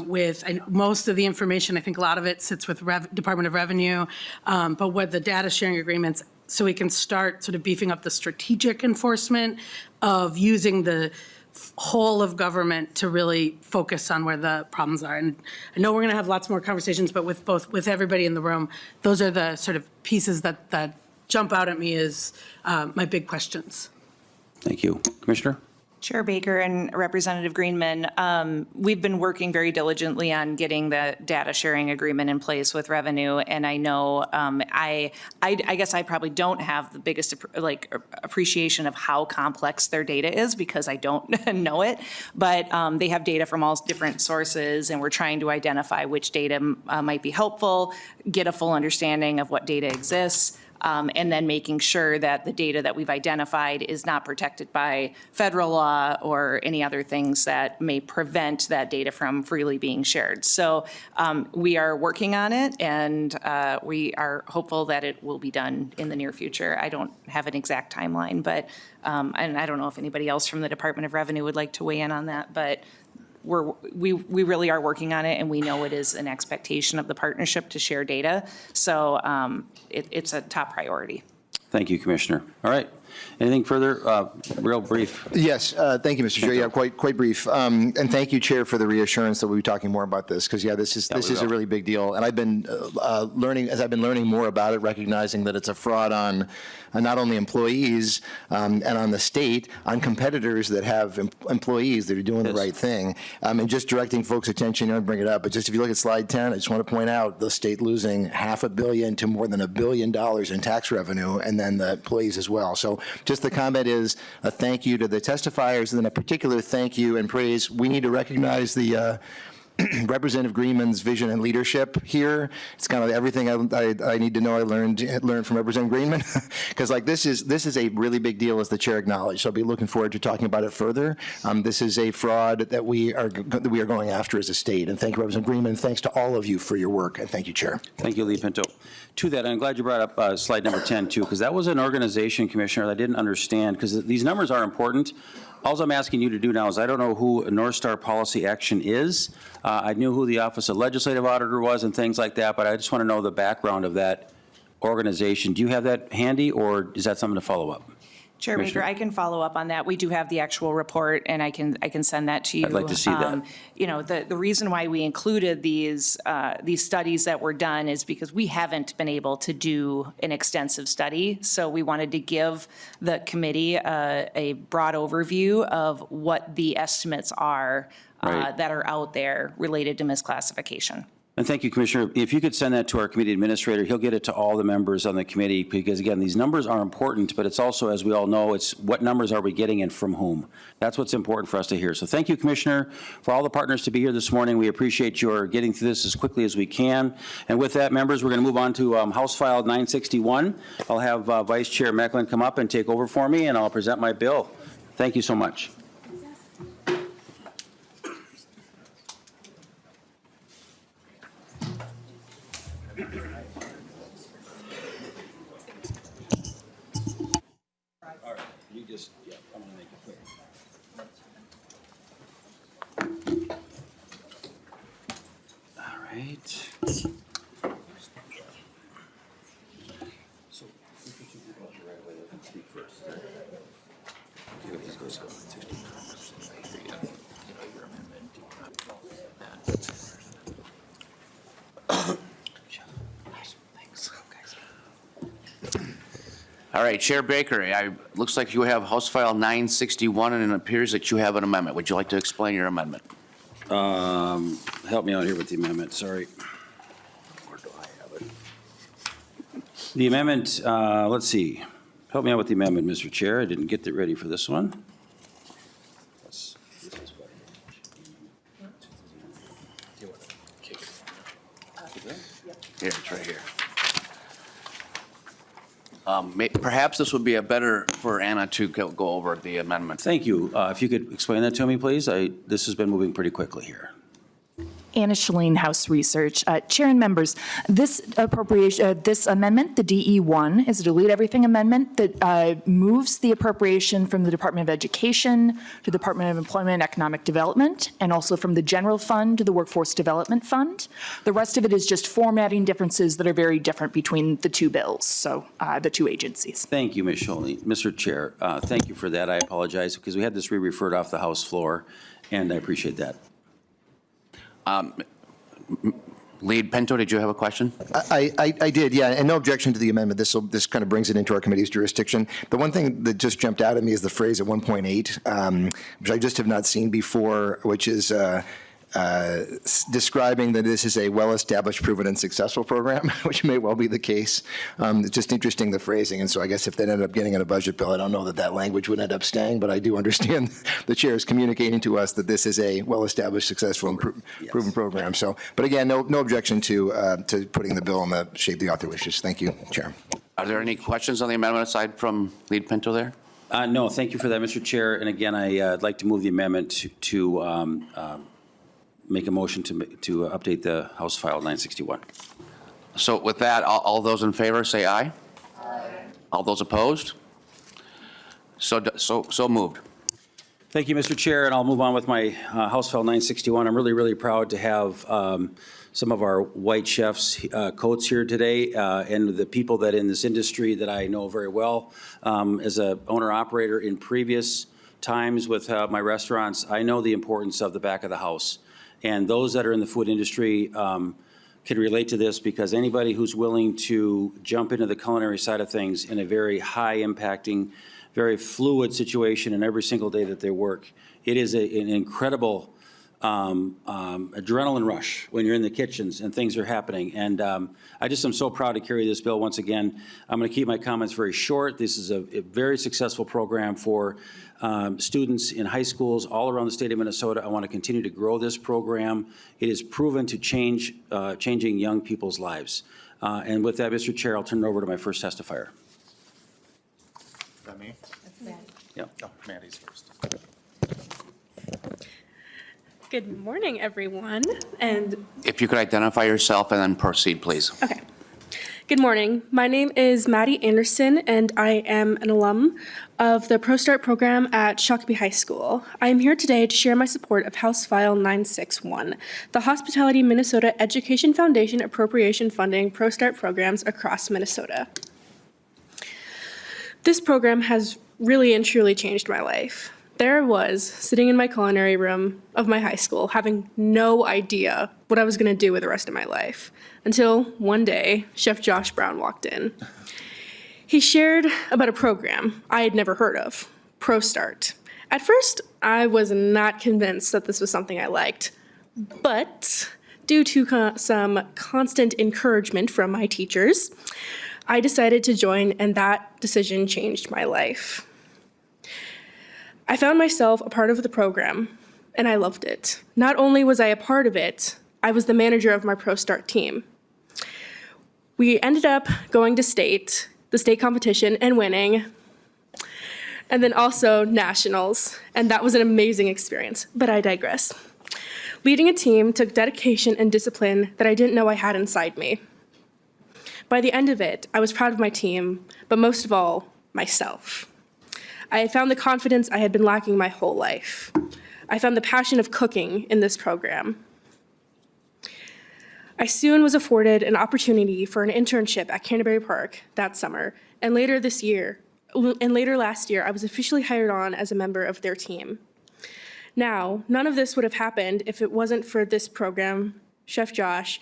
with most of the information. I think a lot of it sits with Department of Revenue, but what the data sharing agreements, so we can start sort of beefing up the strategic enforcement of using the whole of government to really focus on where the problems are. And I know we're going to have lots more conversations, but with everybody in the room, those are the sort of pieces that jump out at me as my big questions.
Thank you. Commissioner?
Chair Baker and Representative Greenman, we've been working very diligently on getting the data sharing agreement in place with Revenue, and I know I guess I probably don't have the biggest appreciation of how complex their data is because I don't know it, but they have data from all different sources, and we're trying to identify which data might be helpful, get a full understanding of what data exists. And then making sure that the data that we've identified is not protected by federal law or any other things that may prevent that data from freely being shared. So we are working on it, and we are hopeful that it will be done in the near future. I don't have an exact timeline, but and I don't know if anybody else from the Department of Revenue would like to weigh in on that, but we really are working on it, and we know it is an expectation of the partnership to share data. So it's a top priority.
Thank you, Commissioner. All right. Anything further? Real brief.
Yes, thank you, Mr. Chair. Yeah, quite brief. And thank you, Chair, for the reassurance that we'll be talking more about this, because, yeah, this is a really big deal. And I've been learning more about it, recognizing that it's a fraud on not only employees and on the state, on competitors that have employees that are doing the right thing. And just directing folks' attention, I don't bring it up, but just if you look at slide 10, I just want to point out the state losing $500 million to more than $1 billion in tax revenue, and then the employees as well. So just the comment is a thank you to the testifiers, and then a particular thank you and praise. We need to recognize the Representative Greenman's vision and leadership here. It's kind of everything I need to know. I learned from Representative Greenman, because like this is a really big deal, as the chair acknowledged. So I'll be looking forward to talking about it further. This is a fraud that we are going after as a state. And thank you, Representative Greenman. Thanks to all of you for your work, and thank you, Chair.
Thank you, Lee Pinto. To that, I'm glad you brought up slide number 10 too, because that was an organization, Commissioner, that I didn't understand, because these numbers are important. All I'm asking you to do now is, I don't know who North Star Policy Action is. I knew who the Office of Legislative Auditor was and things like that, but I just want to know the background of that organization. Do you have that handy, or is that something to follow up?
Chair Baker, I can follow up on that. We do have the actual report, and I can send that to you.
I'd like to see that.
You know, the reason why we included these studies that were done is because we haven't been able to do an extensive study. So we wanted to give the committee a broad overview of what the estimates are that are out there related to misclassification.
And thank you, Commissioner. If you could send that to our committee administrator, he'll get it to all the members on the committee, because again, these numbers are important, but it's also, as we all know, it's what numbers are we getting and from whom. That's what's important for us to hear. So thank you, Commissioner, for all the partners to be here this morning. We appreciate your getting through this as quickly as we can. And with that, members, we're going to move on to House File 961. I'll have Vice Chair Mecklin come up and take over for me, and I'll present my bill. Thank you so much. right.
All right, Chair Baker, looks like you have House File 961, and it appears that you have an amendment. Would you like to explain your amendment?
Help me out here with the amendment, sorry. Where do I have it? The amendment, let's see. Help me out with the amendment, Mr. Chair. I didn't get it ready for this one.
Here, it's right here. Perhaps this would be a better for Anna to go over the amendment.
Thank you. If you could explain that to me, please. This has been moving pretty quickly here.
Anna Shalene, House Research. Chair and members, this appropriation, this amendment, the DE1, is a delete everything amendment that moves the appropriation from the Department of Education to the Department of Employment and Economic Development, and also from the General Fund to the Workforce Development Fund. The rest of it is just formatting differences that are very different between the two bills, so the two agencies.
Thank you, Ms. Scholny. Mr. Chair, thank you for that. I apologize because we had this re-referred off the House floor, and I appreciate that.
Lead Pinto, did you have a question?
I did, yeah, and no objection to the amendment. This kind of brings it into our committee's jurisdiction. The one thing that just jumped out at me is the phrase at 1.8, which I just have not seen before, which is describing that this is a well-established, proven, and successful program, which may well be the case. It's just interesting, the phrasing, and so I guess if that ended up getting in a budget bill, I don't know that that language would end up staying, but I do understand the chair is communicating to us that this is a well-established, successful, and proven program. So, but again, no objection to putting the bill in the shape the author wishes. Thank you, Chair.
Are there any questions on the amendment aside from Lead Pinto there?
No, thank you for that, Mr. Chair. And again, I'd like to move the amendment to make a motion to update the House File 961.
So with that, all those in favor say aye. Aye. All those opposed? So moved.
Thank you, Mr. Chair, and I'll move on with my House File 961. I'm really, really proud to have some of our white chefs coats here today, and the people that in this industry that I know very well. As a owner-operator in previous times with my restaurants, I know the importance of the back of the house. And those that are in the food industry can relate to this, because anybody who's willing to jump into the culinary side of things in a very high-impacting, very fluid situation in every single day that they work, it is an incredible adrenaline rush when you're in the kitchens and things are happening. And I just am so proud to carry this bill once again. I'm going to keep my comments very short. This is a very successful program for students in high schools all around the state of Minnesota. I want to continue to grow this program. It is proven to changing young people's lives. And with that, Mr. Chair, I'll turn it over to my first testifier.
Is that me?
That's Matt.
Yeah.
Oh, Maddie's first.
Good morning, everyone, and
If you could identify yourself and then proceed, please.
okay. Good morning. My name is Maddie Anderson, and I am an alum of the ProStart program at Shakopee High School. I am here today to share my support of House File 961, the Hospitality Minnesota Education Foundation appropriation funding ProStart programs across Minnesota. This program has really and truly changed my life. There I was, sitting in my culinary room of my high school, having no idea what I was going to do with the rest of my life, until one day, Chef Josh Brown walked in. He shared about a program I had never heard of, ProStart. At first, I was not convinced that this was something I liked, but due to some constant encouragement from my teachers, I decided to join, and that decision changed my life. I found myself a part of the program, and I loved it. Not only was I a part of it, I was the manager of my ProStart team. We ended up going to the state competition, and winning, and then also nationals, and that was an amazing experience, but I digress. Leading a team took dedication and discipline that I didn't know I had inside me. By the end of it, I was proud of my team, but most of all, myself. I had found the confidence I had been lacking my whole life. I found the passion of cooking in this program. I soon was afforded an opportunity for an internship at Canterbury Park that summer, and later last year, I was officially hired on as a member of their team. Now, none of this would have happened if it wasn't for this program, Chef Josh,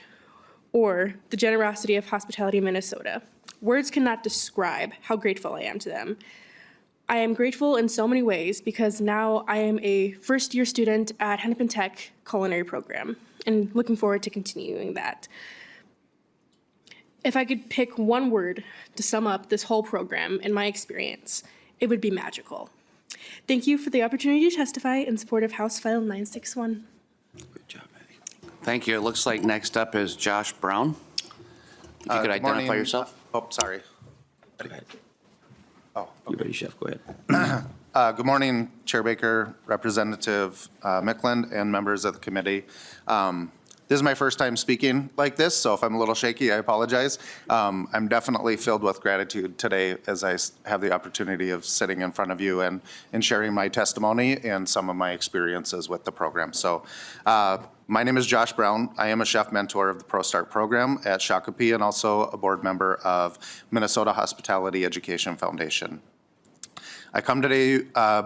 or the generosity of Hospitality Minnesota. Words cannot describe how grateful I am to them. I am grateful in so many ways because now I am a first-year student at Hennepin Tech culinary program and looking forward to continuing that. If I could pick one word to sum up this whole program in my experience, it would be magical. Thank you for the opportunity to testify in support of House File 961.
Good job, Maddie.
Thank you. It looks like next up is Josh Brown. If you could
Good
identify
morning.
yourself.
Oh, sorry.
Go ahead.
Oh,
You ready, Chef? Go ahead.
good morning, Chair Baker, Representative Mickland, and members of the committee. This is my first time speaking like this, so if I'm a little shaky, I apologize. I'm definitely filled with gratitude today as I have the opportunity of sitting in front of you and sharing my testimony and some of my experiences with the program. So my name is Josh Brown. I am a chef mentor of the ProStart program at Shakopee and also a board member of Minnesota Hospitality Education Foundation. I come today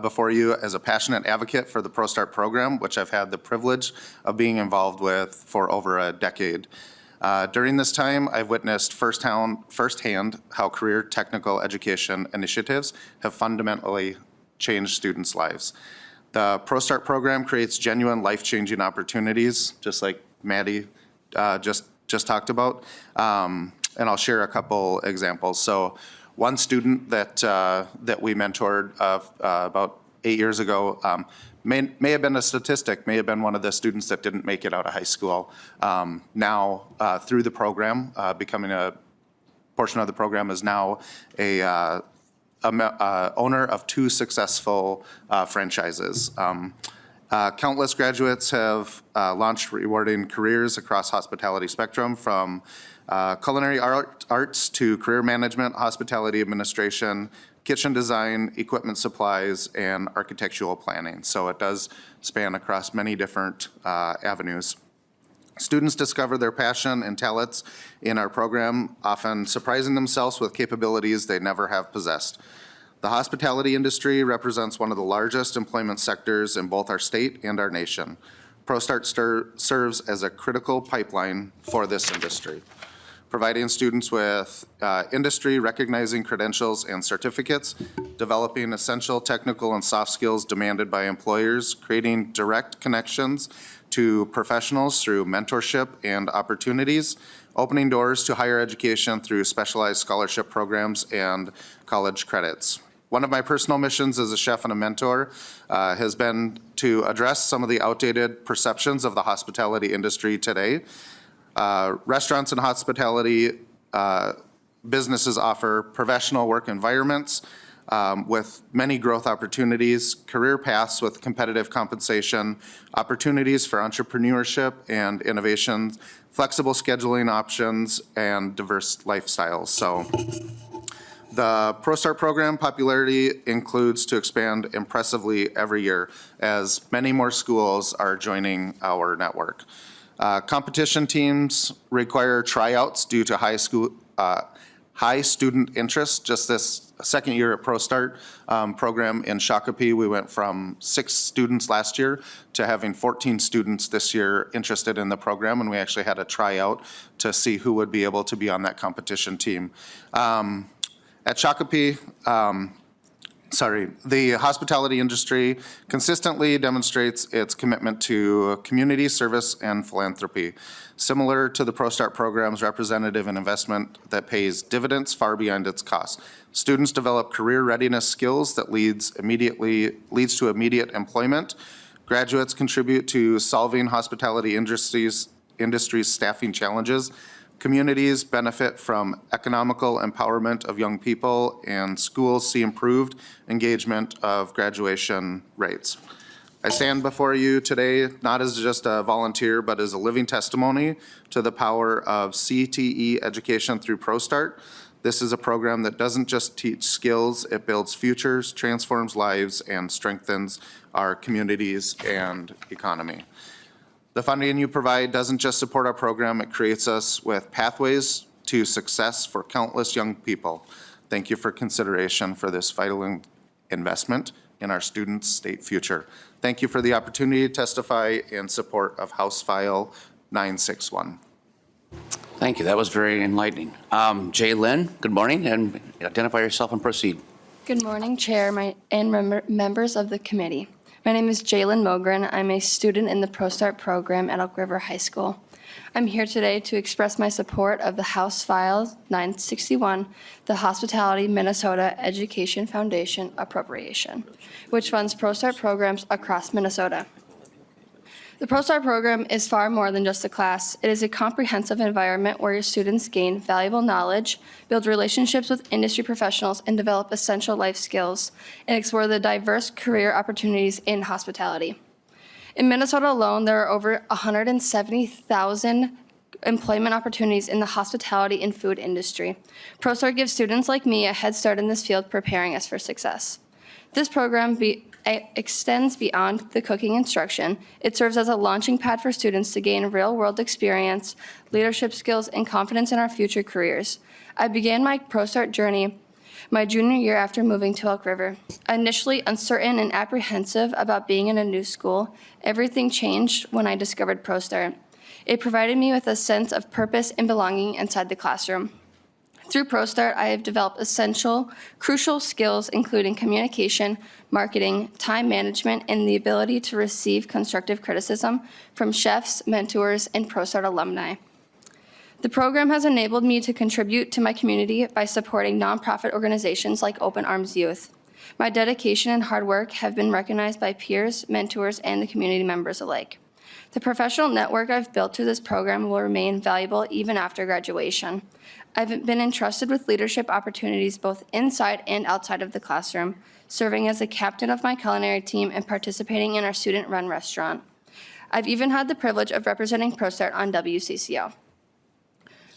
before you as a passionate advocate for the ProStart program, which I've had the privilege of being involved with for over a decade. During this time, I've witnessed firsthand how career technical education initiatives have fundamentally changed students' lives. The ProStart program creates genuine life-changing opportunities, just like Maddie just talked about, and I'll share a couple examples. So one student that we mentored about 8 years ago may have been a statistic, may have been one of the students that didn't make it out of high school. Now, through the program, becoming a portion of the program, is now a owner of 2 successful franchises. Countless graduates have launched rewarding careers across hospitality spectrum, from culinary arts to career management, hospitality administration, kitchen design, equipment supplies, and architectural planning. So it does span across many different avenues. Students discover their passion and talents in our program, often surprising themselves with capabilities they never have possessed. The hospitality industry represents one of the largest employment sectors in both our state and our nation. ProStart serves as a critical pipeline for this industry, providing students with industry-recognizing credentials and certificates, developing essential technical and soft skills demanded by employers, creating direct connections to professionals through mentorship and opportunities, opening doors to higher education through specialized scholarship programs and college credits. One of my personal missions as a chef and a mentor has been to address some of the outdated perceptions of the hospitality industry today. Restaurants and hospitality businesses offer professional work environments with many growth opportunities, career paths with competitive compensation, opportunities for entrepreneurship and innovations, flexible scheduling options, and diverse lifestyles. So the ProStart program popularity includes to expand impressively every year as many more schools are joining our network. Competition teams require tryouts due to high student interest. Just this second year at ProStart program in Shakopee, we went from 6 students last year to having 14 students this year interested in the program, and we actually had a tryout to see who would be able to be on that competition team. At Shakopee, the hospitality industry consistently demonstrates its commitment to community service and philanthropy, similar to the ProStart program's representative and investment that pays dividends far beyond its costs. Students develop career readiness skills that leads to immediate employment. Graduates contribute to solving hospitality industry's staffing challenges. Communities benefit from economical empowerment of young people, and schools see improved engagement of graduation rates. I stand before you today not as just a volunteer, but as a living testimony to the power of CTE education through ProStart. This is a program that doesn't just teach skills, it builds futures, transforms lives, and strengthens our communities and economy. The funding you provide doesn't just support our program, it creates us with pathways to success for countless young people. Thank you for consideration for this vital investment in our students' state future. Thank you for the opportunity to testify in support of House File 961.
Thank you. That was very enlightening. Jay Lynn, good morning, and identify yourself and proceed.
Good morning, Chair and members of the committee. My name is Jalen Mogren. I'm a student in the ProStart program at Elk River High School. I'm here today to express my support of the House File 961, the Hospitality Minnesota Education Foundation appropriation, which funds ProStart programs across Minnesota. The ProStart program is far more than just a class. It is a comprehensive environment where your students gain valuable knowledge, build relationships with industry professionals, and develop essential life skills, and explore the diverse career opportunities in hospitality. In Minnesota alone, there are over 170,000 employment opportunities in the hospitality and food industry. ProStart gives students like me a head start in this field, preparing us for success. This program extends beyond the cooking instruction. It serves as a launching pad for students to gain real-world experience, leadership skills, and confidence in our future careers. I began my ProStart journey my junior year after moving to Elk River. Initially uncertain and apprehensive about being in a new school, everything changed when I discovered ProStart. It provided me with a sense of purpose and belonging inside the classroom. Through ProStart, I have developed essential, crucial skills including communication, marketing, time management, and the ability to receive constructive criticism from chefs, mentors, and ProStart alumni. The program has enabled me to contribute to my community by supporting nonprofit organizations like Open Arms Youth. My dedication and hard work have been recognized by peers, mentors, and the community members alike. The professional network I've built through this program will remain valuable even after graduation. I've been entrusted with leadership opportunities both inside and outside of the classroom, serving as a captain of my culinary team and participating in our student-run restaurant. I've even had the privilege of representing ProStart on WCCO.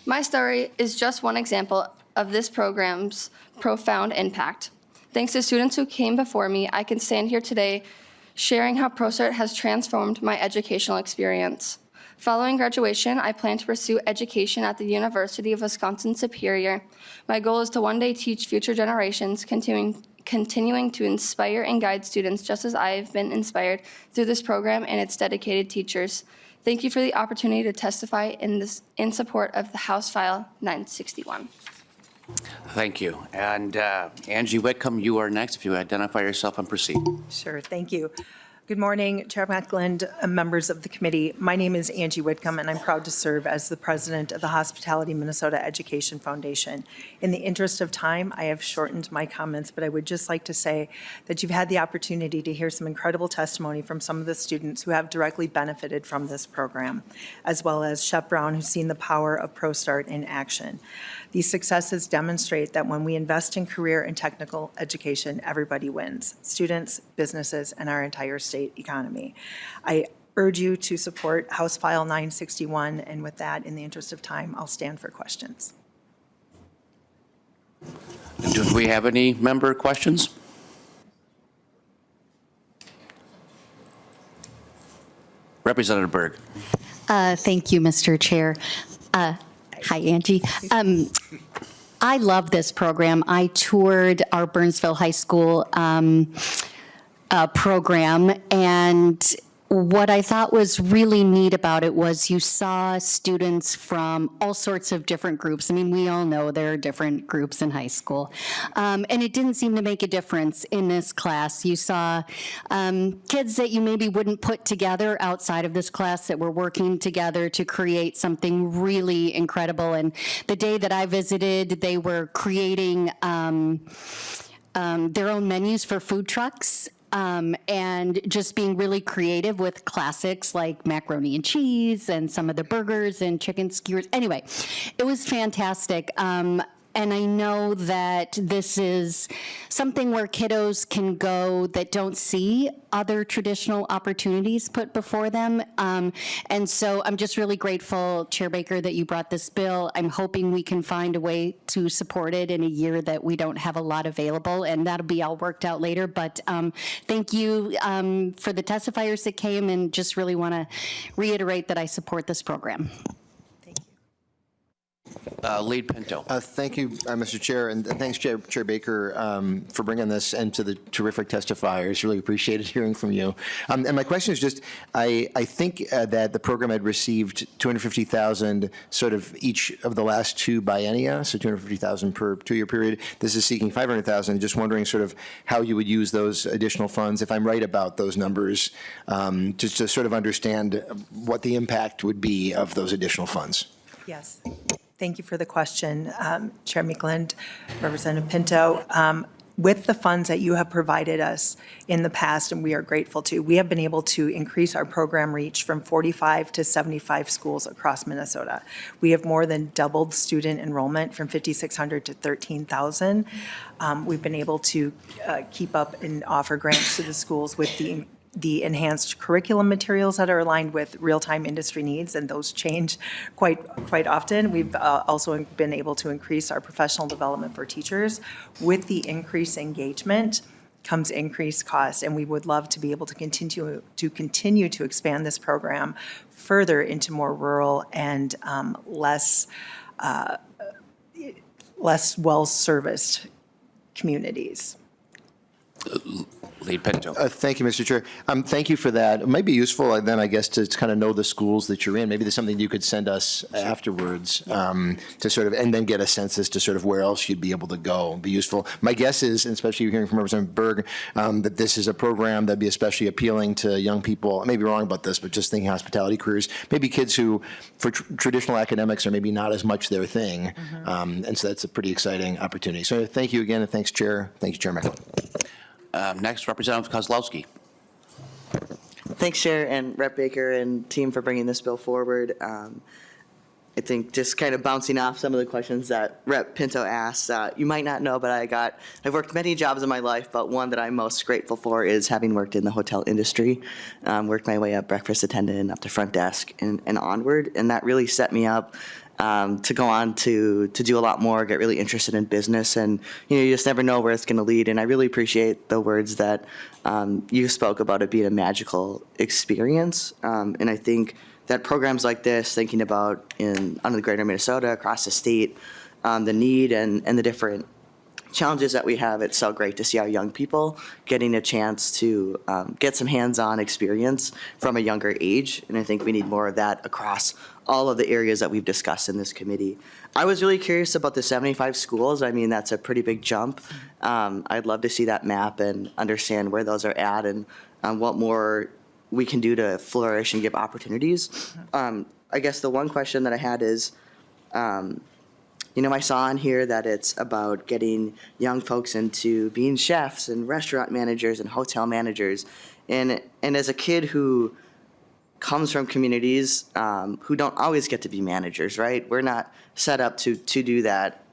My story is just one example of this program's profound impact. Thanks to students who came before me, I can stand here today sharing how ProStart has transformed my educational experience. Following graduation, I plan to pursue education at the University of Wisconsin-Superior. My goal is to one day teach future generations, continuing to inspire and guide students just as I have been inspired through this program and its dedicated teachers. Thank you for the opportunity to testify in support of the House File 961.
Thank you. And Angie Whitcomb, you are next. If you identify yourself and proceed.
Sure, thank you. Good morning, Chair Meckland, members of the committee. My name is Angie Whitcomb, and I'm proud to serve as the president of the Hospitality Minnesota Education Foundation. In the interest of time, I have shortened my comments, but I would just like to say that you've had the opportunity to hear some incredible testimony from some of the students who have directly benefited from this program, as well as Chef Brown, who's seen the power of ProStart in action. These successes demonstrate that when we invest in career and technical education, everybody wins: students, businesses, and our entire state economy. I urge you to support House File 961, and with that, in the interest of time, I'll stand for questions.
Do we have any member questions? Representative Berg.
Thank you, Mr. Chair. Hi, Angie. I love this program. I toured our Burnsville High School program, and what I thought was really neat about it was you saw students from all sorts of different groups. I mean, we all know there are different groups in high school. And it didn't seem to make a difference in this class. You saw kids that you maybe wouldn't put together outside of this class that were working together to create something really incredible. And the day that I visited, they were creating their own menus for food trucks. And just being really creative with classics like macaroni and cheese and some of the burgers and chicken skewers. Anyway, it was fantastic. And I know that this is something where kiddos can go that don't see other traditional opportunities put before them. And so I'm just really grateful, Chair Baker, that you brought this bill. I'm hoping we can find a way to support it in a year that we don't have a lot available, and that'll be all worked out later. But thank you for the testifiers that came, and just really want to reiterate that I support this program.
Lead Pinto.
Thank you, Mr. Chair, and thanks, Chair Baker, for bringing this, and to the terrific testifiers. Really appreciated hearing from you. And my question is just, I think that the program had received $250,000 sort of each of the last two biennia, so $250,000 per 2-year period. This is seeking $500,000. Just wondering sort of how you would use those additional funds, if I'm right about those numbers, just to sort of understand what the impact would be of those additional funds.
Yes. Thank you for the question, Chair Meekland, Representative Pinto. With the funds that you have provided us in the past, and we are grateful to, we have been able to increase our program reach from 45 to 75 schools across Minnesota. We have more than doubled student enrollment from 5,600 to 13,000. We've been able to keep up and offer grants to the schools with the enhanced curriculum materials that are aligned with real-time industry needs, and those change quite often. We've also been able to increase our professional development for teachers. With the increased engagement comes increased cost, and we would love to be able to continue to expand this program further into more rural and less well-serviced communities.
Lead Pinto.
Thank you, Mr. Chair. Thank you for that. It might be useful then, I guess, to kind of know the schools that you're in. Maybe there's something you could send us afterwards to sort of, and then get a sense as to sort of where else you'd be able to go. It'd be useful. My guess is, and especially hearing from Representative Berg, that this is a program that'd be especially appealing to young people. I may be wrong about this, but just thinking hospitality careers, maybe kids who, for traditional academics, are maybe not as much their thing. And so that's a pretty exciting opportunity. So thank you again, and thanks, Chair. Thank you, Chair Mecklen.
Next, Representative Kozlowski.
Thanks, Chair and Rep. Baker and team for bringing this bill forward. I think just kind of bouncing off some of the questions that Rep. Pinto asked, you might not know, but I've worked many jobs in my life, but one that I'm most grateful for is having worked in the hotel industry. Worked my way up breakfast attendant, up to front desk, and onward, and that really set me up to go on to do a lot more, get really interested in business, and you just never know where it's going to lead. And I really appreciate the words that you spoke about it being a magical experience. And I think that programs like this, thinking about under the greater Minnesota, across the state, the need and the different challenges that we have, it's so great to see our young people getting a chance to get some hands-on experience from a younger age. And I think we need more of that across all of the areas that we've discussed in this committee. I was really curious about the 75 schools. I mean, that's a pretty big jump. I'd love to see that map and understand where those are at, and what more we can do to flourish and give opportunities. I guess the one question that I had is, I saw on here that it's about getting young folks into being chefs and restaurant managers and hotel managers. And as a kid who comes from communities who don't always get to be managers, right? We're not set up to do that,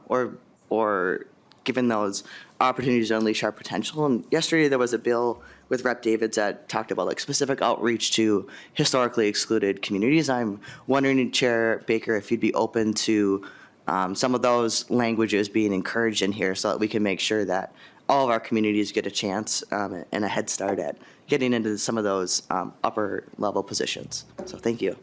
or given those opportunities to unleash our potential. And yesterday there was a bill with Rep. Davids that talked about like specific outreach to historically excluded communities. I'm wondering, Chair Baker, if you'd be open to some of those languages being encouraged in here, so that we can make sure that all of our communities get a chance and a head start at getting into some of those upper level positions. So thank you.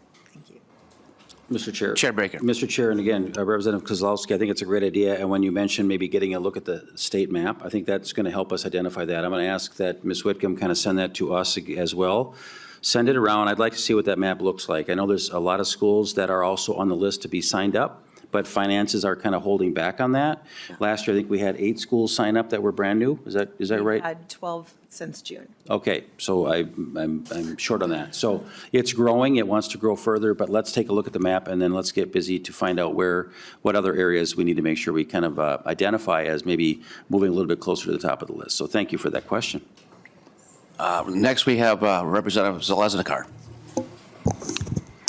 Mr. Chair.
Chair Baker.
Mr. Chair, and again, Representative Kozlowski, I think it's a great idea. And when you mentioned maybe getting a look at the state map, I think that's going to help us identify that. I'm going to ask that Ms. Whitcomb kind of send that to us as well. Send it around. I'd like to see what that map looks like. I know there's a lot of schools that are also on the list to be signed up, but finances are kind of holding back on that. Last year, I think we had 8 schools sign up that were brand new. Is that right?
We've had 12 since June.
Okay, so I'm short on that. So it's growing, it wants to grow further, but let's take a look at the map, and then let's get busy to find out what other areas we need to make sure we kind of identify as maybe moving a little bit closer to the top of the list. So thank you for that question.
Next, we have Representative Zalesnikar.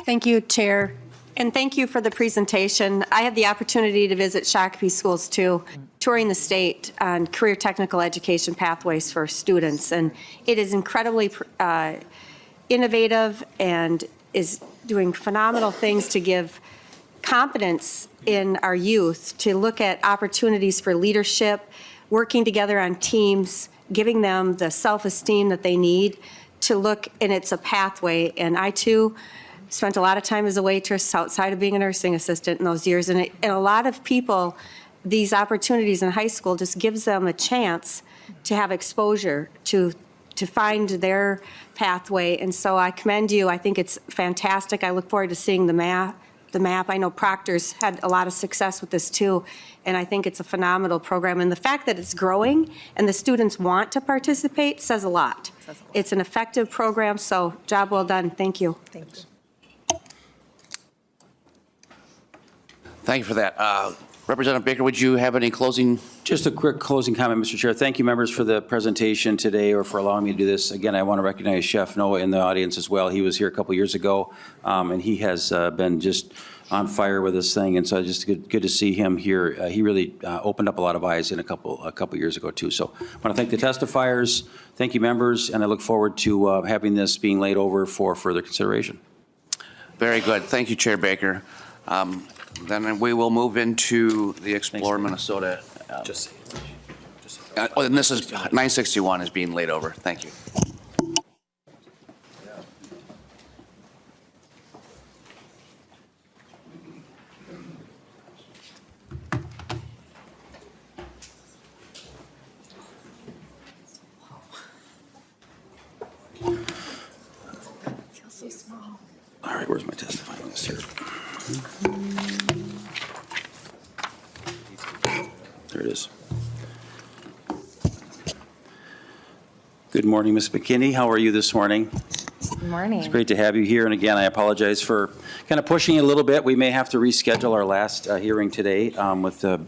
Thank you, Chair. And thank you for the presentation. I had the opportunity to visit Shakopee schools too, touring the state on career technical education pathways for students. And it is incredibly innovative and is doing phenomenal things to give confidence in our youth to look at opportunities for leadership, working together on teams, giving them the self-esteem that they need to look, and it's a pathway. And I too spent a lot of time as a waitress outside of being a nursing assistant in those years. And a lot of people, these opportunities in high school just gives them a chance to have exposure to find their pathway. And so I commend you. I think it's fantastic. I look forward to seeing the map. I know Proctor's had a lot of success with this too, and I think it's a phenomenal program. And the fact that it's growing and the students want to participate says a lot. It's an effective program, so job well done. Thank you.
Thank you.
Thank you for that. Representative Baker, would you have any closing?
Just a quick closing comment, Mr. Chair. Thank you, members, for the presentation today or for allowing me to do this. Again, I want to recognize Chef Noah in the audience as well. He was here a couple years ago, and he has been just on fire with this thing, and so just good to see him here. He really opened up a lot of eyes in a couple years ago, too. So I want to thank the testifiers, thank you, members, and I look forward to having this being laid over for further consideration.
Very good. Thank you, Chair Baker. Then we will move into the Explore Minnesota. And this is 961 is being laid over. Thank you. All right, where's my testifying list here? There it is. Good morning, Ms. McKinney. How are you this morning?
Good morning.
It's great to have you here. And again, I apologize for kind of pushing it a little bit. We may have to reschedule our last hearing today with the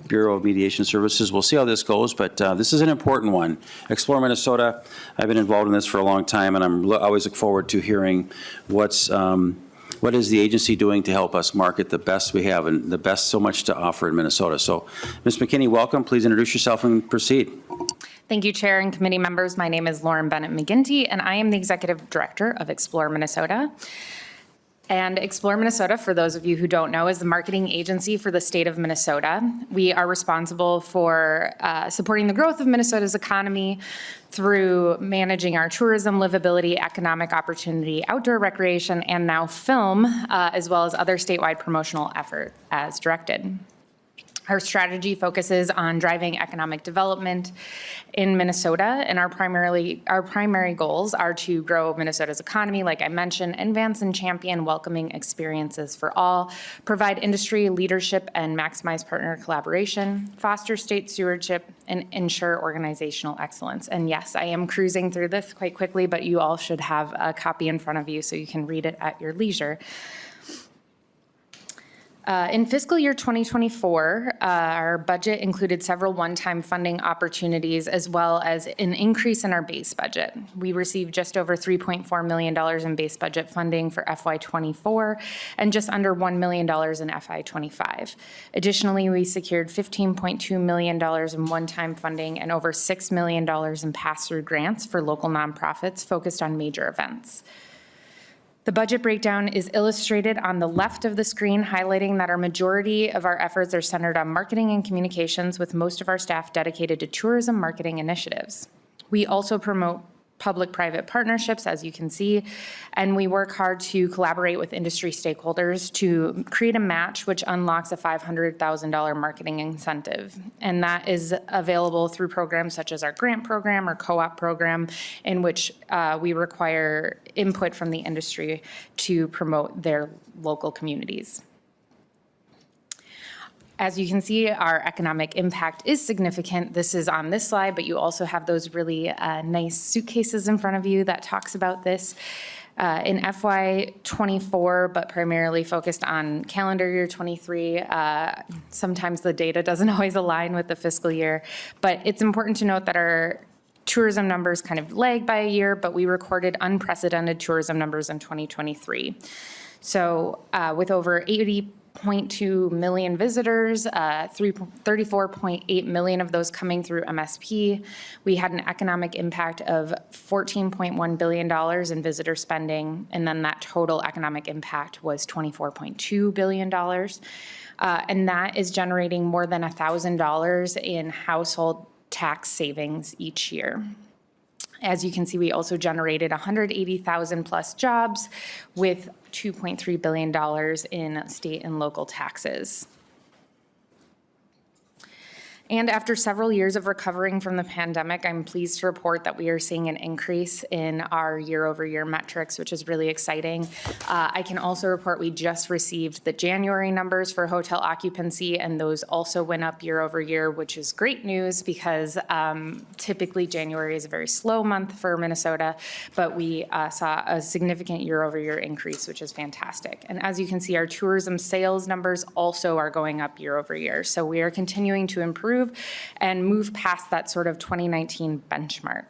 Bureau of Mediation Services. We'll see how this goes, but this is an important one. Explore Minnesota, I've been involved in this for a long time, and I always look forward to hearing what is the agency doing to help us market the best we have and the best so much to offer in Minnesota. So, Ms. McKinney, welcome. Please introduce yourself and proceed.
Thank you, Chair and committee members. My name is Lauren Bennett McGinty, and I am the Executive Director of Explore Minnesota. And Explore Minnesota, for those of you who don't know, is the marketing agency for the state of Minnesota. We are responsible for supporting the growth of Minnesota's economy through managing our tourism, livability, economic opportunity, outdoor recreation, and now film, as well as other statewide promotional effort as directed. Our strategy focuses on driving economic development in Minnesota, and our primary goals are to grow Minnesota's economy, like I mentioned, advance and champion welcoming experiences for all, provide industry leadership and maximize partner collaboration, foster state stewardship, and ensure organizational excellence. And yes, I am cruising through this quite quickly, but you all should have a copy in front of you so you can read it at your leisure. In fiscal year 2024, our budget included several one-time funding opportunities as well as an increase in our base budget. We received just over $3.4 million in base budget funding for FY24 and just under $1 million in FY25. Additionally, we secured $15.2 million in one-time funding and over $6 million in pass-through grants for local nonprofits focused on major events. The budget breakdown is illustrated on the left of the screen, highlighting that our majority of our efforts are centered on marketing and communications, with most of our staff dedicated to tourism marketing initiatives. We also promote public-private partnerships, as you can see, and we work hard to collaborate with industry stakeholders to create a match which unlocks a $500,000 marketing incentive. And that is available through programs such as our grant program or co-op program, in which we require input from the industry to promote their local communities. As you can see, our economic impact is significant. This is on this slide, but you also have those really nice suitcases in front of you that talks about this. In FY24, but primarily focused on calendar year 23, sometimes the data doesn't always align with the fiscal year, but it's important to note that our tourism numbers kind of lag by a year, but we recorded unprecedented tourism numbers in 2023. So with over 80.2 million visitors, 34.8 million of those coming through MSP. We had an economic impact of $14.1 billion in visitor spending, and then that total economic impact was $24.2 billion. And that is generating more than $1,000 in household tax savings each year. As you can see, we also generated 180,000 plus jobs with $2.3 billion in state and local taxes. And after several years of recovering from the pandemic, I'm pleased to report that we are seeing an increase in our year-over-year metrics, which is really exciting. I can also report we just received the January numbers for hotel occupancy, and those also went up year over year, which is great news because typically January is a very slow month for Minnesota, but we saw a significant year-over-year increase, which is fantastic. And as you can see, our tourism sales numbers also are going up year over year. So we are continuing to improve and move past that sort of 2019 benchmark.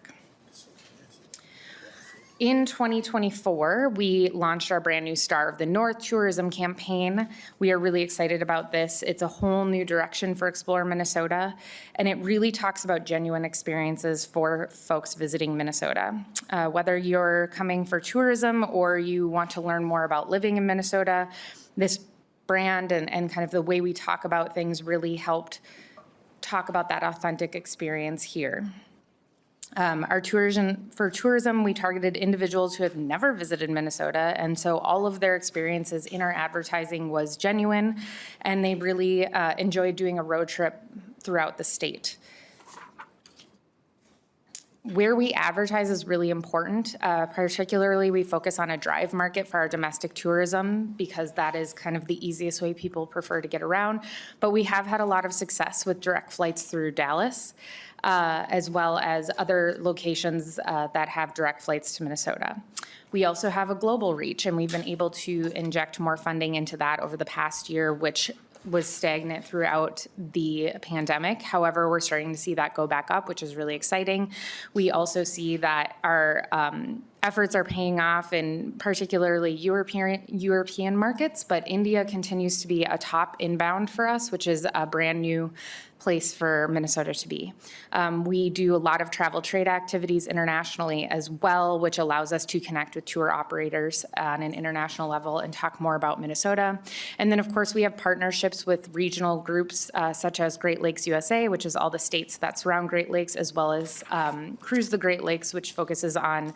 In 2024, we launched our brand new Star of the North tourism campaign. We are really excited about this. It's a whole new direction for Explore Minnesota, and it really talks about genuine experiences for folks visiting Minnesota. Whether you're coming for tourism or you want to learn more about living in Minnesota, this brand and kind of the way we talk about things really helped talk about that authentic experience here. For tourism, we targeted individuals who have never visited Minnesota, and so all of their experiences in our advertising was genuine, and they really enjoyed doing a road trip throughout the state. Where we advertise is really important. Particularly, we focus on a drive market for our domestic tourism because that is kind of the easiest way people prefer to get around. But we have had a lot of success with direct flights through Dallas, as well as other locations that have direct flights to Minnesota. We also have a global reach, and we've been able to inject more funding into that over the past year, which was stagnant throughout the pandemic. However, we're starting to see that go back up, which is really exciting. We also see that our efforts are paying off in particularly European markets, but India continues to be a top inbound for us, which is a brand new place for Minnesota to be. We do a lot of travel trade activities internationally as well, which allows us to connect with tour operators on an international level and talk more about Minnesota. And then, of course, we have partnerships with regional groups such as Great Lakes USA, which is all the states that surround Great Lakes, as well as Cruise the Great Lakes, which focuses on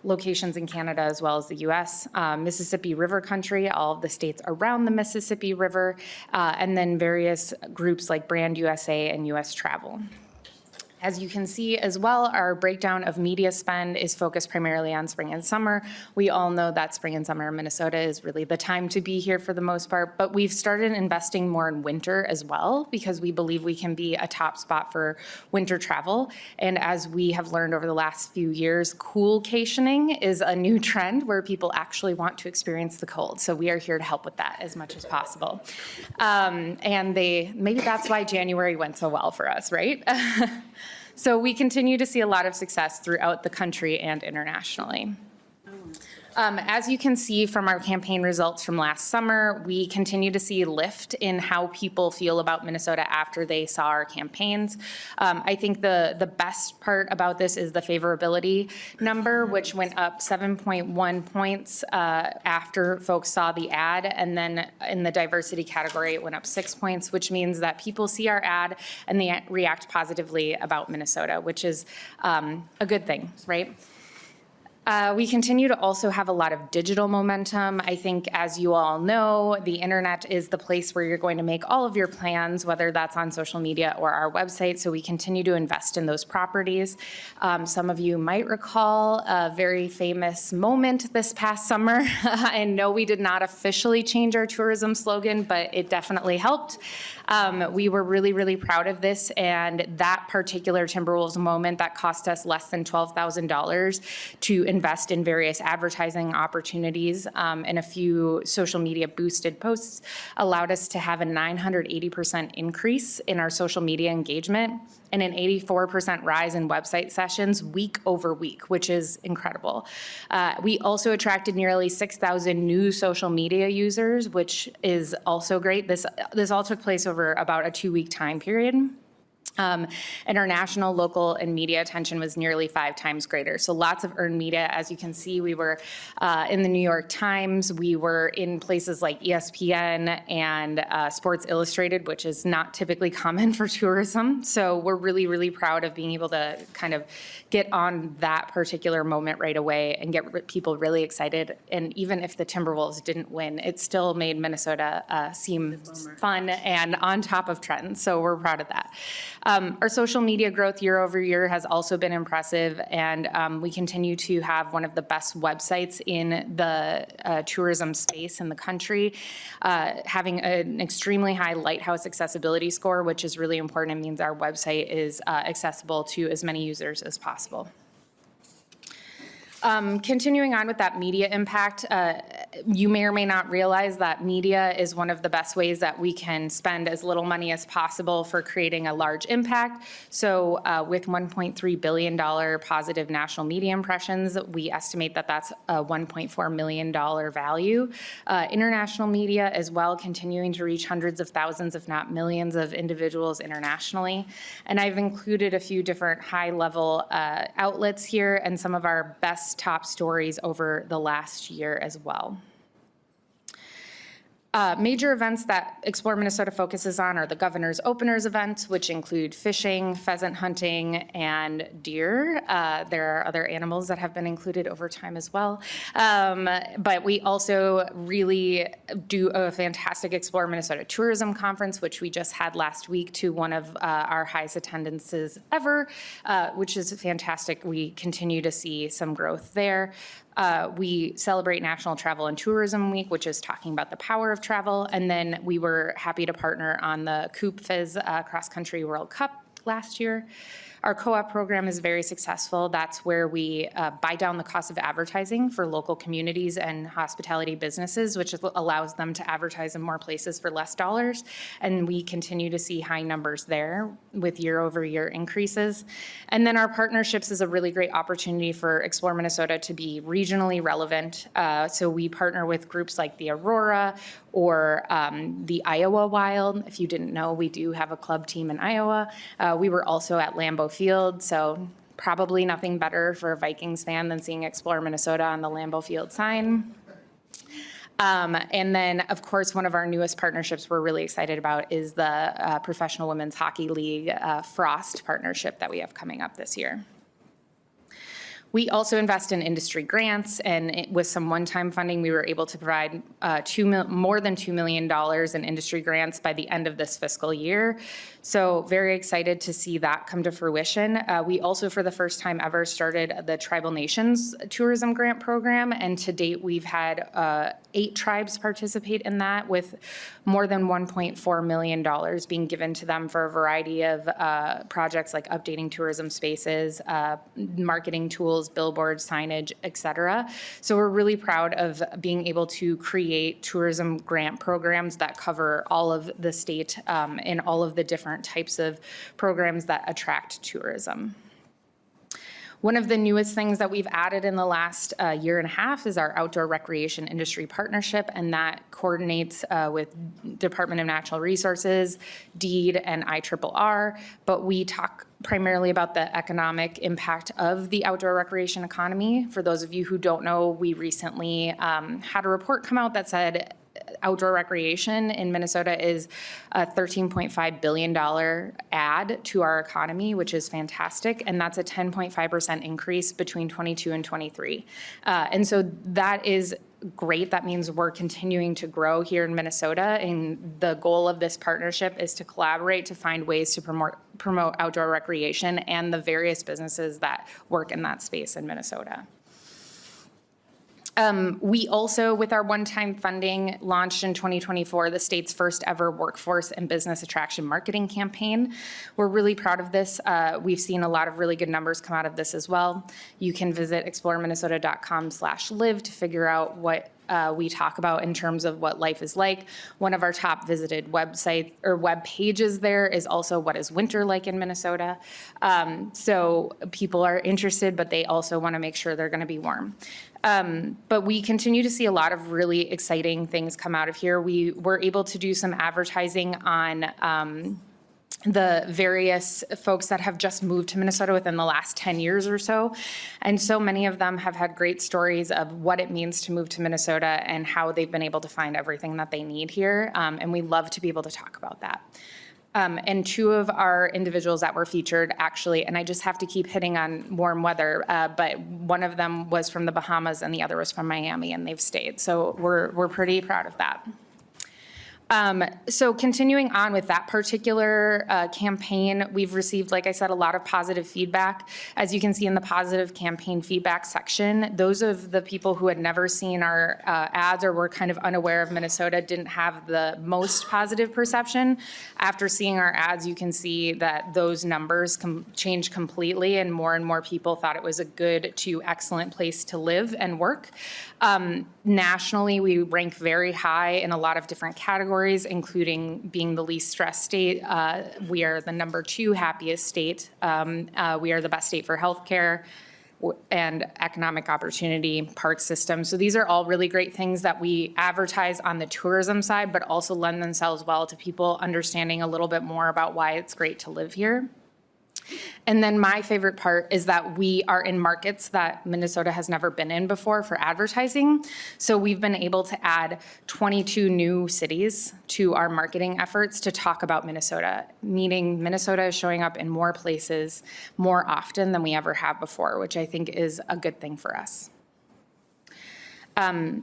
locations in Canada as well as the US, Mississippi River Country, all of the states around the Mississippi River, and then various groups like Brand USA and US Travel. As you can see as well, our breakdown of media spend is focused primarily on spring and summer. We all know that spring and summer in Minnesota is really the time to be here for the most part, but we've started investing more in winter as well because we believe we can be a top spot for winter travel. And as we have learned over the last few years, coolcationing is a new trend where people actually want to experience the cold. So we are here to help with that as much as possible. And maybe that's why January went so well for us, right? So we continue to see a lot of success throughout the country and internationally. As you can see from our campaign results from last summer, we continue to see a lift in how people feel about Minnesota after they saw our campaigns. I think the best part about this is the favorability number, which went up 7.1 points after folks saw the ad. And then in the diversity category, it went up 6 points, which means that people see our ad and they react positively about Minnesota, which is a good thing, right? We continue to also have a lot of digital momentum. I think, as you all know, the internet is the place where you're going to make all of your plans, whether that's on social media or our website, so we continue to invest in those properties. Some of you might recall a very famous moment this past summer. And no, we did not officially change our tourism slogan, but it definitely helped. We were really, really proud of this, and that particular Timberwolves moment, that cost us less than $12,000 to invest in various advertising opportunities, and a few social media boosted posts allowed us to have a 980% increase in our social media engagement and an 84% rise in website sessions week over week, which is incredible. We also attracted nearly 6,000 new social media users, which is also great. This all took place over about a 2-week time period. And our national, local, and media attention was nearly 5 times greater. So lots of earned media. As you can see, we were in the New York Times. We were in places like ESPN and Sports Illustrated, which is not typically common for tourism. So we're really, really proud of being able to kind of get on that particular moment right away and get people really excited. And even if the Timberwolves didn't win, it still made Minnesota seem fun and on top of trends. So we're proud of that. Our social media growth year over year has also been impressive, and we continue to have one of the best websites in the tourism space in the country, having an extremely high Lighthouse accessibility score, which is really important. It means our website is accessible to as many users as possible. Continuing on with that media impact, you may or may not realize that media is one of the best ways that we can spend as little money as possible for creating a large impact. So with $1.3 billion positive national media impressions, we estimate that that's a $1.4 million value. International media as well, continuing to reach hundreds of thousands, if not millions of individuals internationally. And I've included a few different high-level outlets here and some of our best top stories over the last year as well. Major events that Explore Minnesota focuses on are the Governor's Openers events, which include fishing, pheasant hunting, and deer. There are other animals that have been included over time as well. But we also really do a fantastic Explore Minnesota Tourism Conference, which we just had last week to one of our highest attendances ever, which is fantastic. We continue to see some growth there. We celebrate National Travel and Tourism Week, which is talking about the power of travel. And then we were happy to partner on the Coop Fizz Cross Country World Cup last year. Our co-op program is very successful. That's where we buy down the cost of advertising for local communities and hospitality businesses, which allows them to advertise in more places for less dollars. And we continue to see high numbers there with year-over-year increases. And then our partnerships is a really great opportunity for Explore Minnesota to be regionally relevant. So we partner with groups like the Aurora or the Iowa Wild. If you didn't know, we do have a club team in Iowa. We were also at Lambeau Field, so probably nothing better for a Vikings fan than seeing Explore Minnesota on the Lambeau Field sign. And then, of course, one of our newest partnerships we're really excited about is the Professional Women's Hockey League Frost partnership that we have coming up this year. We also invest in industry grants, and with some one-time funding, we were able to provide more than $2 million in industry grants by the end of this fiscal year. So very excited to see that come to fruition. We also, for the first time ever, started the Tribal Nations Tourism Grant Program, and to date, we've had 8 tribes participate in that, with more than $1.4 million being given to them for a variety of projects like updating tourism spaces, marketing tools, billboards, signage, et cetera. So we're really proud of being able to create tourism grant programs that cover all of the state and all of the different types of programs that attract tourism. One of the newest things that we've added in the last year and a half is our outdoor recreation industry partnership, and that coordinates with Department of Natural Resources, DEED, and IRRR, but we talk primarily about the economic impact of the outdoor recreation economy. For those of you who don't know, we recently had a report come out that said outdoor recreation in Minnesota is a $13.5 billion add to our economy, which is fantastic. And that's a 10.5% increase between 22 and 23. And so that is great. That means we're continuing to grow here in Minnesota. And the goal of this partnership is to collaborate to find ways to promote outdoor recreation and the various businesses that work in that space in Minnesota. We also, with our one-time funding, launched in 2024 the state's first ever workforce and business attraction marketing campaign. We're really proud of this. We've seen a lot of really good numbers come out of this as well. You can visit exploreminnesota.com/live to figure out what we talk about in terms of what life is like. One of our top visited websites or web pages there is also what is winter like in Minnesota. So people are interested, but they also want to make sure they're going to be warm. But we continue to see a lot of really exciting things come out of here. We were able to do some advertising on the various folks that have just moved to Minnesota within the last 10 years or so. And so many of them have had great stories of what it means to move to Minnesota and how they've been able to find everything that they need here. And we love to be able to talk about that. And two of our individuals that were featured actually, and I just have to keep hitting on warm weather, but one of them was from the Bahamas and the other was from Miami, and they've stayed. So we're pretty proud of that. So continuing on with that particular campaign, we've received, like I said, a lot of positive feedback. As you can see in the positive campaign feedback section, those of the people who had never seen our ads or were kind of unaware of Minnesota didn't have the most positive perception. After seeing our ads, you can see that those numbers changed completely, and more people thought it was a good to excellent place to live and work. Nationally, we rank very high in a lot of different categories, including being the least stressed state. We are the #2 happiest state. We are the best state for healthcare and economic opportunity, park system. So these are all really great things that we advertise on the tourism side, but also lend themselves well to people understanding a little bit more about why it's great to live here. And then my favorite part is that we are in markets that Minnesota has never been in before for advertising. So we've been able to add 22 new cities to our marketing efforts to talk about Minnesota, meaning Minnesota is showing up in more places more often than we ever have before, which I think is a good thing for us.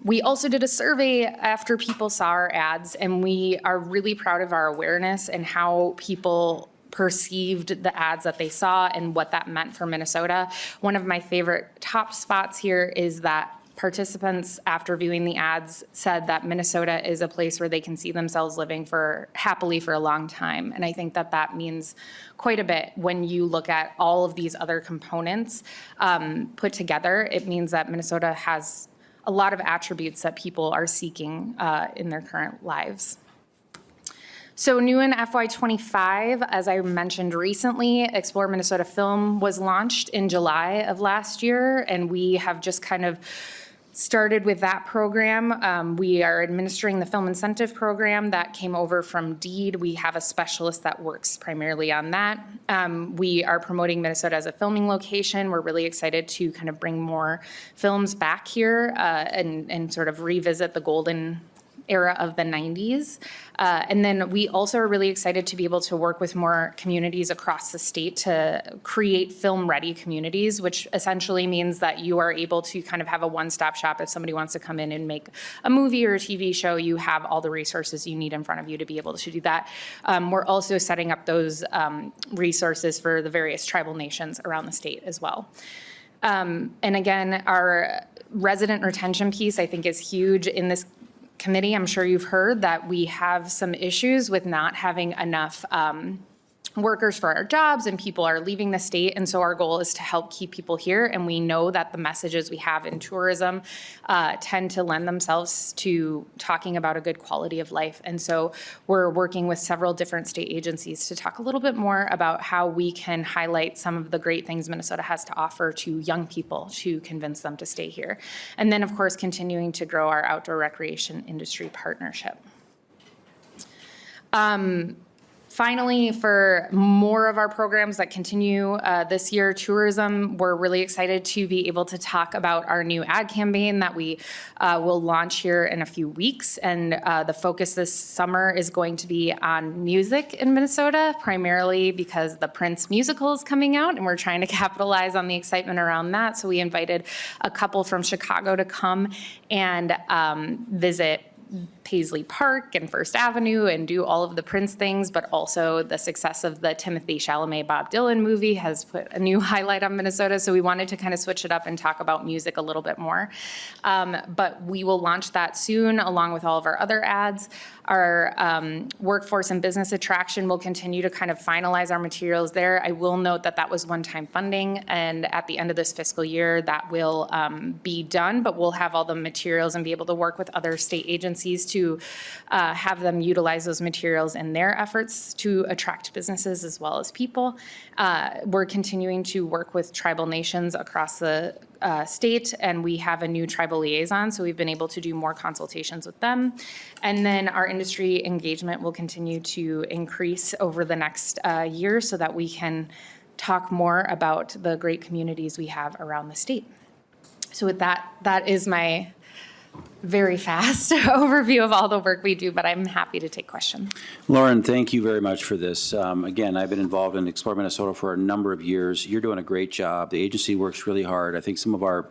We also did a survey after people saw our ads, and we are really proud of our awareness and how people perceived the ads that they saw and what that meant for Minnesota. One of my favorite top spots here is that participants, after viewing the ads, said that Minnesota is a place where they can see themselves living happily for a long time. And I think that that means quite a bit when you look at all of these other components put together. It means that Minnesota has a lot of attributes that people are seeking in their current lives. So new in FY25, as I mentioned recently, Explore Minnesota Film was launched in July of last year, and we have just kind of started with that program. We are administering the film incentive program that came over from DEED. We have a specialist that works primarily on that. We are promoting Minnesota as a filming location. We're really excited to kind of bring more films back here and sort of revisit the golden era of the 90s. And then we also are really excited to be able to work with more communities across the state to create film-ready communities, which essentially means that you are able to kind of have a one-stop shop. If somebody wants to come in and make a movie or a TV show, you have all the resources you need in front of you to be able to do that. We're also setting up those resources for the various tribal nations around the state as well. And again, our resident retention piece, I think, is huge in this committee. I'm sure you've heard that we have some issues with not having enough workers for our jobs, and people are leaving the state. And so our goal is to help keep people here. And we know that the messages we have in tourism tend to lend themselves to talking about a good quality of life. And so we're working with several different state agencies to talk a little bit more about how we can highlight some of the great things Minnesota has to offer to young people to convince them to stay here. And then, of course, continuing to grow our outdoor recreation industry partnership. Finally, for more of our programs that continue this year, tourism, we're really excited to be able to talk about our new ad campaign that we will launch here in a few weeks. And the focus this summer is going to be on music in Minnesota, primarily because the Prince musical is coming out, and we're trying to capitalize on the excitement around that. So we invited a couple from Chicago to come and visit Paisley Park and First Avenue and do all of the Prince things, but also the success of the Timothée Chalamet Bob Dylan movie has put a new highlight on Minnesota. So we wanted to kind of switch it up and talk about music a little bit more. But we will launch that soon along with all of our other ads. Our workforce and business attraction will continue to kind of finalize our materials there. I will note that that was one-time funding, and at the end of this fiscal year, that will be done, but we'll have all the materials and be able to work with other state agencies to have them utilize those materials in their efforts to attract businesses as well as people. We're continuing to work with tribal nations across the state, and we have a new tribal liaison, so we've been able to do more consultations with them. And then our industry engagement will continue to increase over the next year so that we can talk more about the great communities we have around the state. So with that, that is my very fast overview of all the work we do, but I'm happy to take questions.
Lauren, thank you very much for this. Again, I've been involved in Explore Minnesota for a number of years. You're doing a great job. The agency works really hard. I think some of our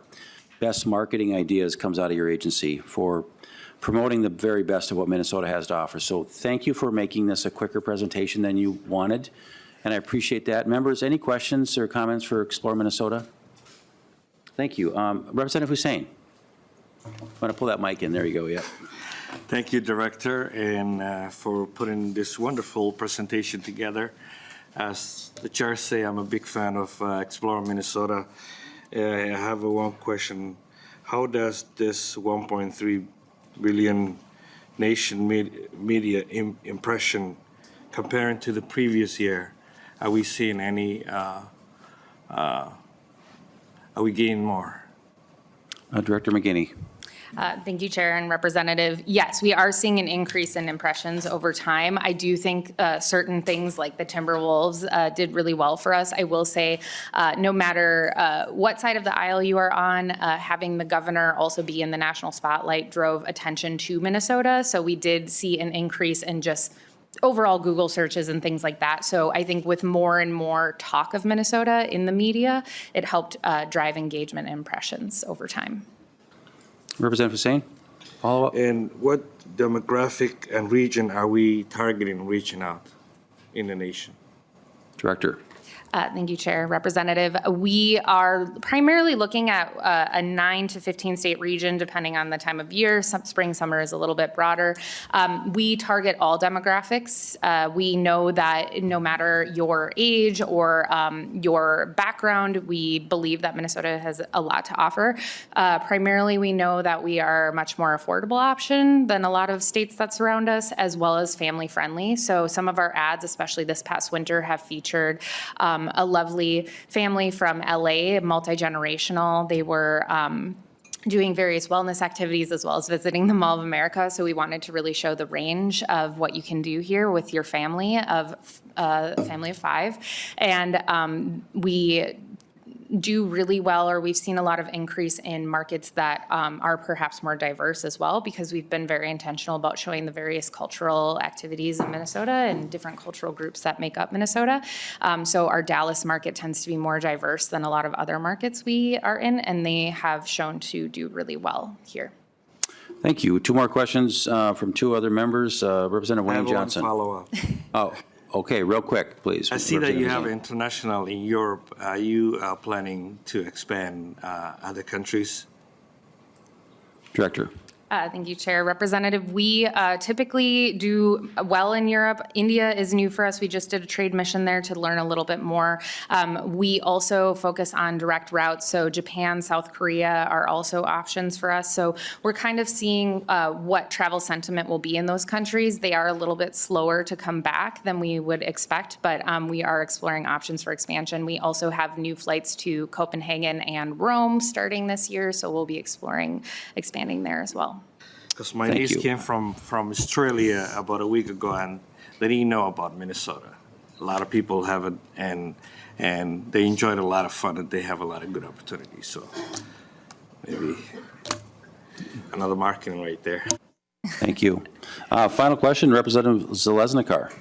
best marketing ideas comes out of your agency for promoting the very best of what Minnesota has to offer. So thank you for making this a quicker presentation than you wanted, and I appreciate that. Members, any questions or comments for Explore Minnesota? Thank you. Representative Hussein. I'm going to pull that mic in. There you go. Yeah.
Thank you, Director, and for putting this wonderful presentation together. As the chair say, I'm a big fan of Explore Minnesota. I have one question. How does this 1.3 billion nation media impression comparing to the previous year? Are we seeing any, are we gaining more?
Director McGinney.
Thank you, Chair and Representative. Yes, we are seeing an increase in impressions over time. I do think certain things like the Timberwolves did really well for us. I will say, no matter what side of the aisle you are on, having the governor also be in the national spotlight drove attention to Minnesota. So we did see an increase in just overall Google searches and things like that. So I think with more and more talk of Minnesota in the media, it helped drive engagement and impressions over time.
Representative Hussein, follow up.
And what demographic and region are we targeting reaching out in the nation?
Director.
Thank you, Chair. Representative, we are primarily looking at a 9 to 15 state region, depending on the time of year. Spring, summer is a little bit broader. We target all demographics. We know that no matter your age or your background, we believe that Minnesota has a lot to offer. Primarily, we know that we are a much more affordable option than a lot of states that surround us, as well as family friendly. So some of our ads, especially this past winter, have featured a lovely family from LA, multi-generational. They were doing various wellness activities as well as visiting the Mall of America. So we wanted to really show the range of what you can do here with your family of a family of 5. And we do really well, or we've seen a lot of increase in markets that are perhaps more diverse as well, because we've been very intentional about showing the various cultural activities in Minnesota and different cultural groups that make up Minnesota. So our Dallas market tends to be more diverse than a lot of other markets we are in, and they have shown to do really well here.
Thank you. 2 more questions from 2 other members. Representative Wayne Johnson.
I have one follow-up.
Oh, okay, real quick, please.
I see that you have international in Europe. Are you planning to expand other countries?
Director.
Thank you, Chair. Representative, we typically do well in Europe. India is new for us. We just did a trade mission there to learn a little bit more. We also focus on direct routes, so Japan, South Korea are also options for us. So we're kind of seeing what travel sentiment will be in those countries. They are a little bit slower to come back than we would expect, but we are exploring options for expansion. We also have new flights to Copenhagen and Rome starting this year, so we'll be expanding there as well.
Because my niece came from Australia about a week ago, and they didn't know about Minnesota. A lot of people have it, and they enjoyed a lot of fun, and they have a lot of good opportunities. So maybe another marketing right there.
Thank you. Final question, Representative Zalesnikar.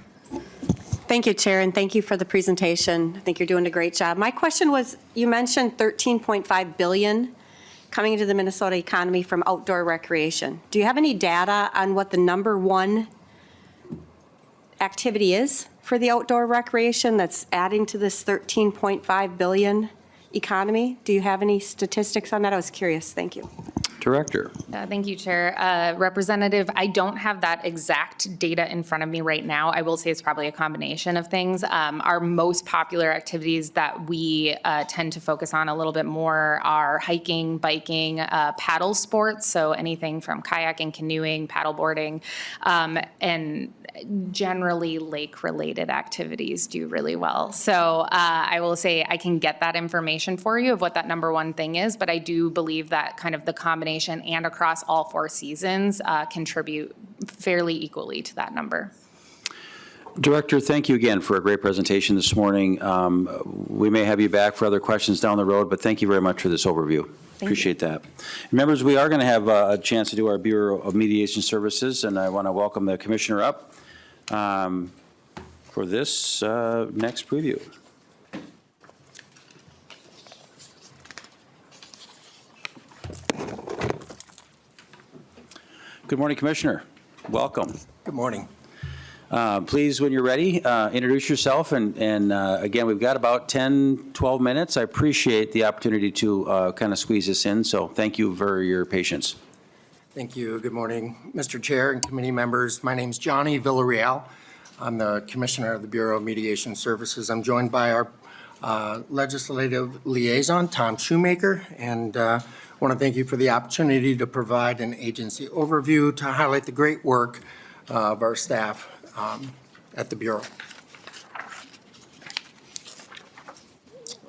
Thank you, Chair, and thank you for the presentation. I think you're doing a great job. My question was, you mentioned $13.5 billion coming into the Minnesota economy from outdoor recreation. Do you have any data on what the number one activity is for the outdoor recreation that's adding to this 13.5 billion economy? Do you have any statistics on that? I was curious. Thank you.
Director.
Thank you, Chair. Representative, I don't have that exact data in front of me right now. I will say it's probably a combination of things. Our most popular activities that we tend to focus on a little bit more are hiking, biking, paddle sports, so anything from kayaking, canoeing, paddleboarding, and generally lake-related activities do really well. So I will say I can get that information for you of what that number one thing is, but I do believe that kind of the combination and across all 4 seasons contribute fairly equally to that number.
Director, thank you again for a great presentation this morning. We may have you back for other questions down the road, but thank you very much for this overview. Appreciate that. Members, we are going to have a chance to do our Bureau of Mediation Services, and I want to welcome the Commissioner up for this next preview. Good morning, Commissioner. Welcome.
Good morning.
Please, when you're ready, introduce yourself. And again, we've got about 10, 12 minutes. I appreciate the opportunity to kind of squeeze this in, so thank you for your patience.
Thank you. Good morning, Mr. Chair and committee members. My name's Johnny Villarreal. I'm the Commissioner of the Bureau of Mediation Services. I'm joined by our legislative liaison, Tom Shoemaker, and I want to thank you for the opportunity to provide an agency overview to highlight the great work of our staff at the Bureau.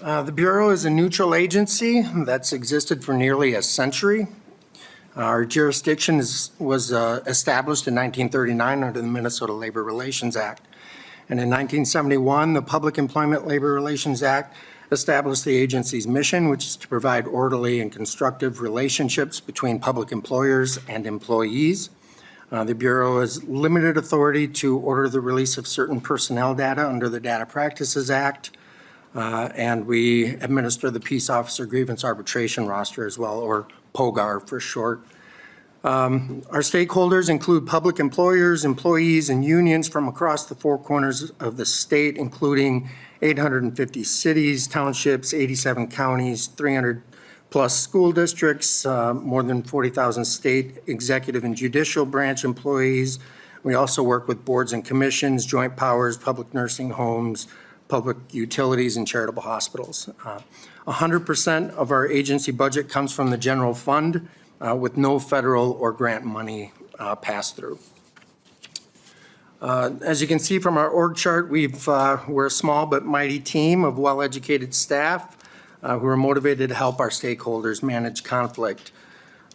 The Bureau is a neutral agency that's existed for nearly a century. Our jurisdiction was established in 1939 under the Minnesota Labor Relations Act. And in 1971, the Public Employment Labor Relations Act established the agency's mission, which is to provide orderly and constructive relationships between public employers and employees. The Bureau has limited authority to order the release of certain personnel data under the Data Practices Act, and we administer the Peace Officer Grievance Arbitration Roster as well, or POGAR for short. Our stakeholders include public employers, employees, and unions from across the 4 corners of the state, including 850 cities, townships, 87 counties, 300 plus school districts, more than 40,000 state executive and judicial branch employees. We also work with boards and commissions, joint powers, public nursing homes, public utilities, and charitable hospitals. 100% of our agency budget comes from the general fund with no federal or grant money passed through. As you can see from our org chart, we're a small but mighty team of well-educated staff who are motivated to help our stakeholders manage conflict.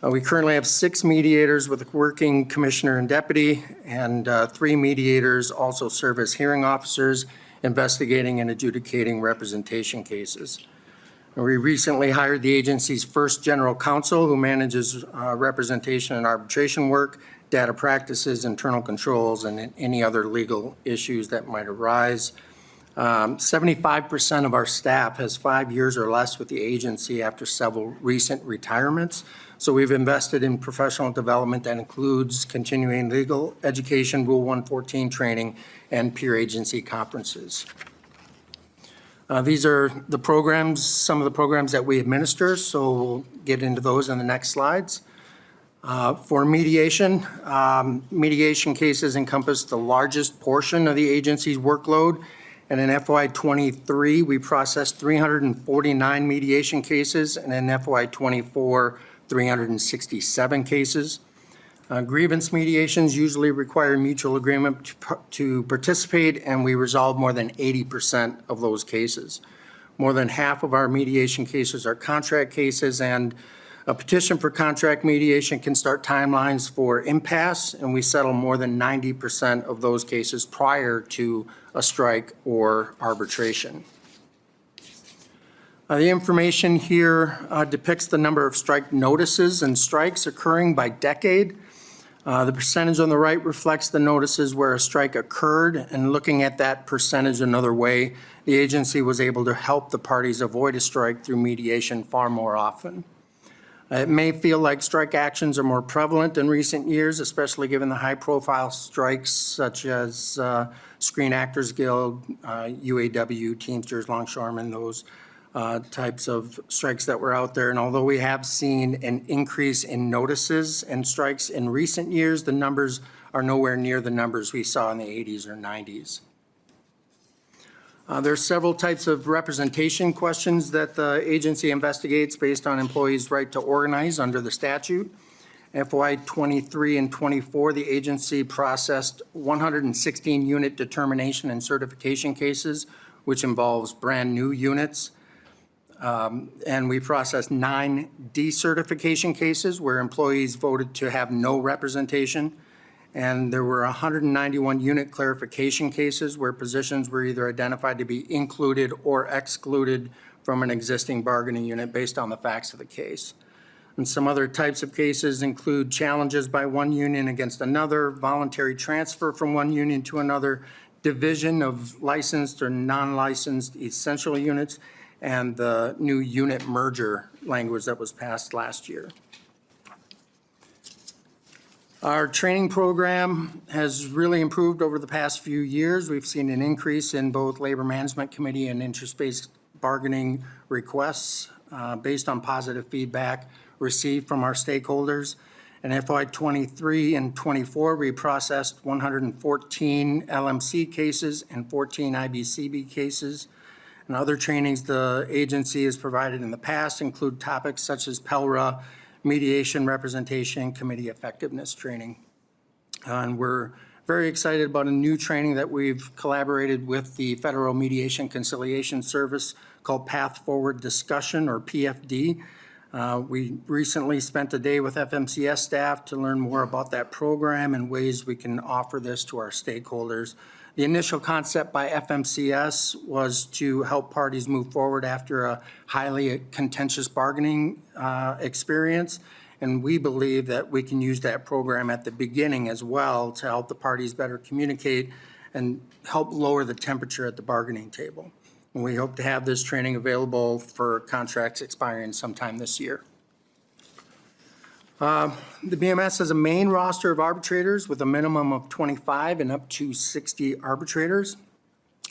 We currently have 6 mediators with a working commissioner and deputy, and 3 mediators also serve as hearing officers investigating and adjudicating representation cases. We recently hired the agency's first general counsel who manages representation and arbitration work, data practices, internal controls, and any other legal issues that might arise. 75% of our staff has 5 years or less with the agency after several recent retirements. So we've invested in professional development that includes continuing legal education, Rule 114 training, and peer agency conferences. These are the programs, some of the programs that we administer, so we'll get into those in the next slides. For mediation, mediation cases encompass the largest portion of the agency's workload. And in FY23, we processed 349 mediation cases, and in FY24, 367 cases. Grievance mediations usually require mutual agreement to participate, and we resolve more than 80% of those cases. More than half of our mediation cases are contract cases, and a petition for contract mediation can start timelines for impasse, and we settle more than 90% of those cases prior to a strike or arbitration. The information here depicts the number of strike notices and strikes occurring by decade. The percentage on the right reflects the notices where a strike occurred, and looking at that percentage another way, the agency was able to help the parties avoid a strike through mediation far more often. It may feel like strike actions are more prevalent in recent years, especially given the high-profile strikes such as Screen Actors Guild, UAW, Teamsters, Longshoremen, those types of strikes that were out there. And although we have seen an increase in notices and strikes in recent years, the numbers are nowhere near the numbers we saw in the 80s or 90s. There are several types of representation questions that the agency investigates based on employees' right to organize under the statute. FY '23 and '24, the agency processed 116 unit determination and certification cases, which involves brand-new units. And we processed 9 decertification cases where employees voted to have no representation. And there were 191 unit clarification cases where positions were either identified to be included or excluded from an existing bargaining unit based on the facts of the case. And some other types of cases include challenges by one union against another, voluntary transfer from one union to another, division of licensed or non-licensed essential units, and the new unit merger language that was passed last year. Our training program has really improved over the past few years. We've seen an increase in both Labor Management Committee and interest-based bargaining requests based on positive feedback received from our stakeholders. In FY '23 and '24, we processed 114 LMC cases and 14 IBCB cases. And other trainings the agency has provided in the past include topics such as PELRA, mediation, representation, committee effectiveness training. And we're very excited about a new training that we've collaborated with the Federal Mediation Conciliation Service called Path Forward Discussion, or PFD. We recently spent a day with FMCS staff to learn more about that program and ways we can offer this to our stakeholders. The initial concept by FMCS was to help parties move forward after a highly contentious bargaining experience. And we believe that we can use that program at the beginning as well to help the parties better communicate and help lower the temperature at the bargaining table. And we hope to have this training available for contracts expiring sometime this year. The BMS has a main roster of arbitrators with a minimum of 25 and up to 60 arbitrators.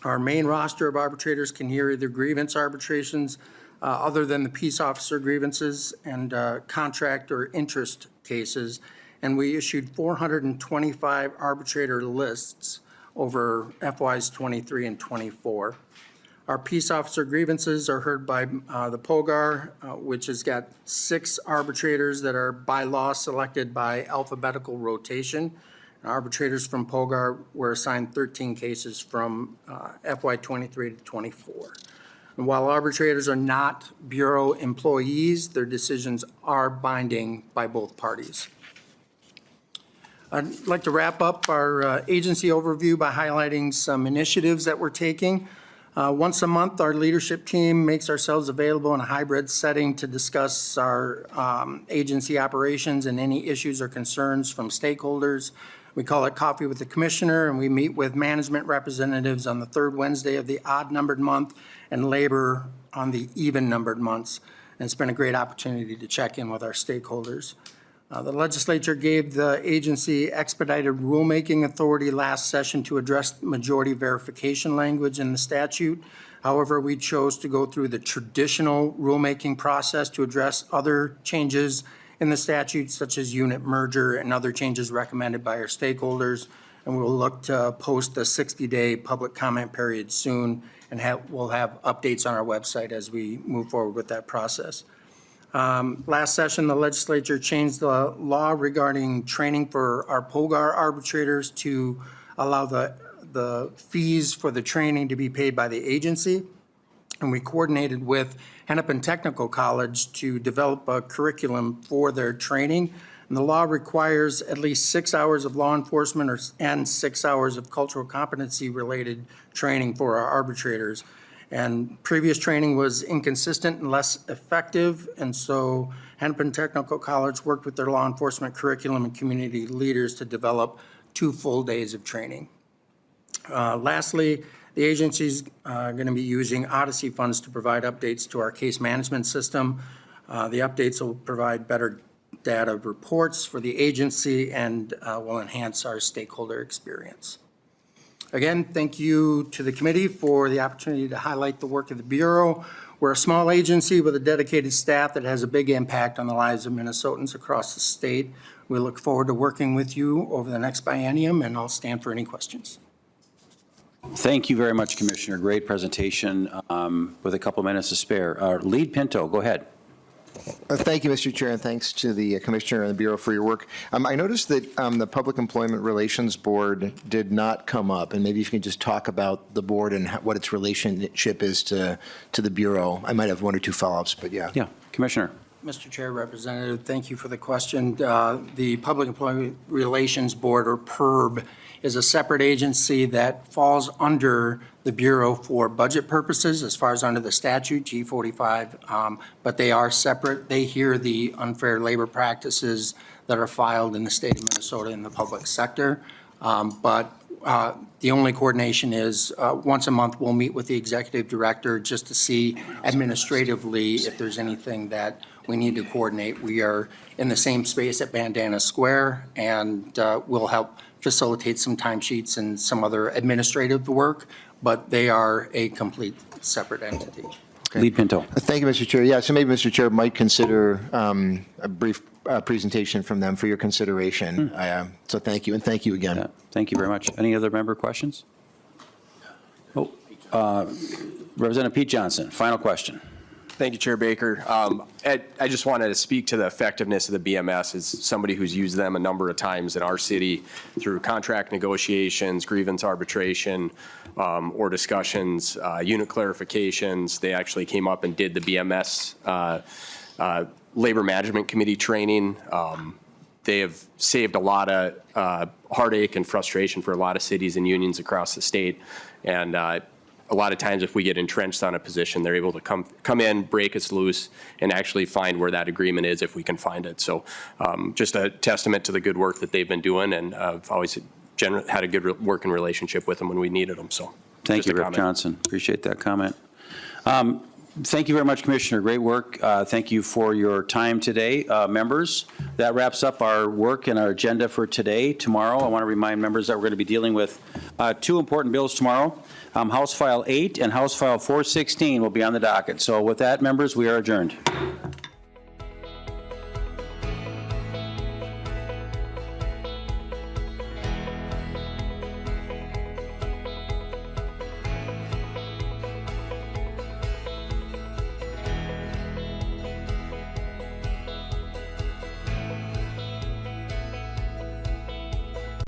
Our main roster of arbitrators can hear either grievance arbitrations other than the peace officer grievances and contract or interest cases. And we issued 425 arbitrator lists over FYs '23 and '24. Our peace officer grievances are heard by the POGAR, which has got 6 arbitrators that are by law selected by alphabetical rotation. Arbitrators from POGAR were assigned 13 cases from FY '23 to '24. And while arbitrators are not Bureau employees, their decisions are binding by both parties. I'd like to wrap up our agency overview by highlighting some initiatives that we're taking. Once a month, our leadership team makes ourselves available in a hybrid setting to discuss our agency operations and any issues or concerns from stakeholders. We call it Coffee with the Commissioner, and we meet with management representatives on the 3rd Wednesday of the odd-numbered month and labor on the even-numbered months. And it's been a great opportunity to check in with our stakeholders. The legislature gave the agency expedited rulemaking authority last session to address majority verification language in the statute. However, we chose to go through the traditional rulemaking process to address other changes in the statute, such as unit merger and other changes recommended by our stakeholders. And we'll look to post the 60-day public comment period soon, and we'll have updates on our website as we move forward with that process. Last session, the legislature changed the law regarding training for our POGAR arbitrators to allow the fees for the training to be paid by the agency. And we coordinated with Hennepin Technical College to develop a curriculum for their training. And the law requires at least 6 hours of law enforcement and 6 hours of cultural competency-related training for our arbitrators. And previous training was inconsistent and less effective, and so Hennepin Technical College worked with their law enforcement curriculum and community leaders to develop 2 full days of training. Lastly, the agency's going to be using Odyssey funds to provide updates to our case management system. The updates will provide better data reports for the agency and will enhance our stakeholder experience. Again, thank you to the committee for the opportunity to highlight the work of the Bureau. We're a small agency with a dedicated staff that has a big impact on the lives of Minnesotans across the state. We look forward to working with you over the next biennium, and I'll stand for any questions.
Thank you very much, Commissioner. Great presentation with a couple minutes to spare. Lead Pinto, go ahead.
Thank you, Mr. Chair, and thanks to the Commissioner and the Bureau for your work. I noticed that the Public Employment Relations Board did not come up, and maybe if you can just talk about the board and what its relationship is to the Bureau. I might have one or two follow-ups, but yeah.
Yeah, Commissioner.
Mr. Chair, Representative, thank you for the question. The Public Employment Relations Board, or PERB, is a separate agency that falls under the Bureau for budget purposes as far as under the statute, G45, but they are separate. They hear the unfair labor practices that are filed in the state of Minnesota in the public sector. But the only coordination is once a month we'll meet with the executive director just to see administratively if there's anything that we need to coordinate. We are in the same space at Bandana Square, and we'll help facilitate some timesheets and some other administrative work, but they are a complete separate entity.
Lead Pinto.
Thank you, Mr. Chair. Yeah, so maybe Mr. Chair might consider a brief presentation from them for your consideration. So thank you, and thank you again.
Yeah, thank you very much. Any other member questions? Oh, Representative Pete Johnson, final question.
Thank you, Chair Baker. I just wanted to speak to the effectiveness of the BMS as somebody who's used them a number of times in our city through contract negotiations, grievance arbitration, or discussions, unit clarifications. They actually came up and did the BMS Labor Management Committee training. They have saved a lot of heartache and frustration for a lot of cities and unions across the state. And a lot of times if we get entrenched on a position, they're able to come in, break us loose, and actually find where that agreement is if we can find it. So just a testament to the good work that they've been doing, and I've always had a good working relationship with them when we needed them. So
thank you, Rep. Johnson. Appreciate that comment. Thank you very much, Commissioner. Great work. Thank you for your time today. Members, that wraps up our work and our agenda for today. Tomorrow, I want to remind members that we're going to be dealing with two important bills tomorrow. House File 8 and House File 416 will be on the docket. So with that, members, we are adjourned.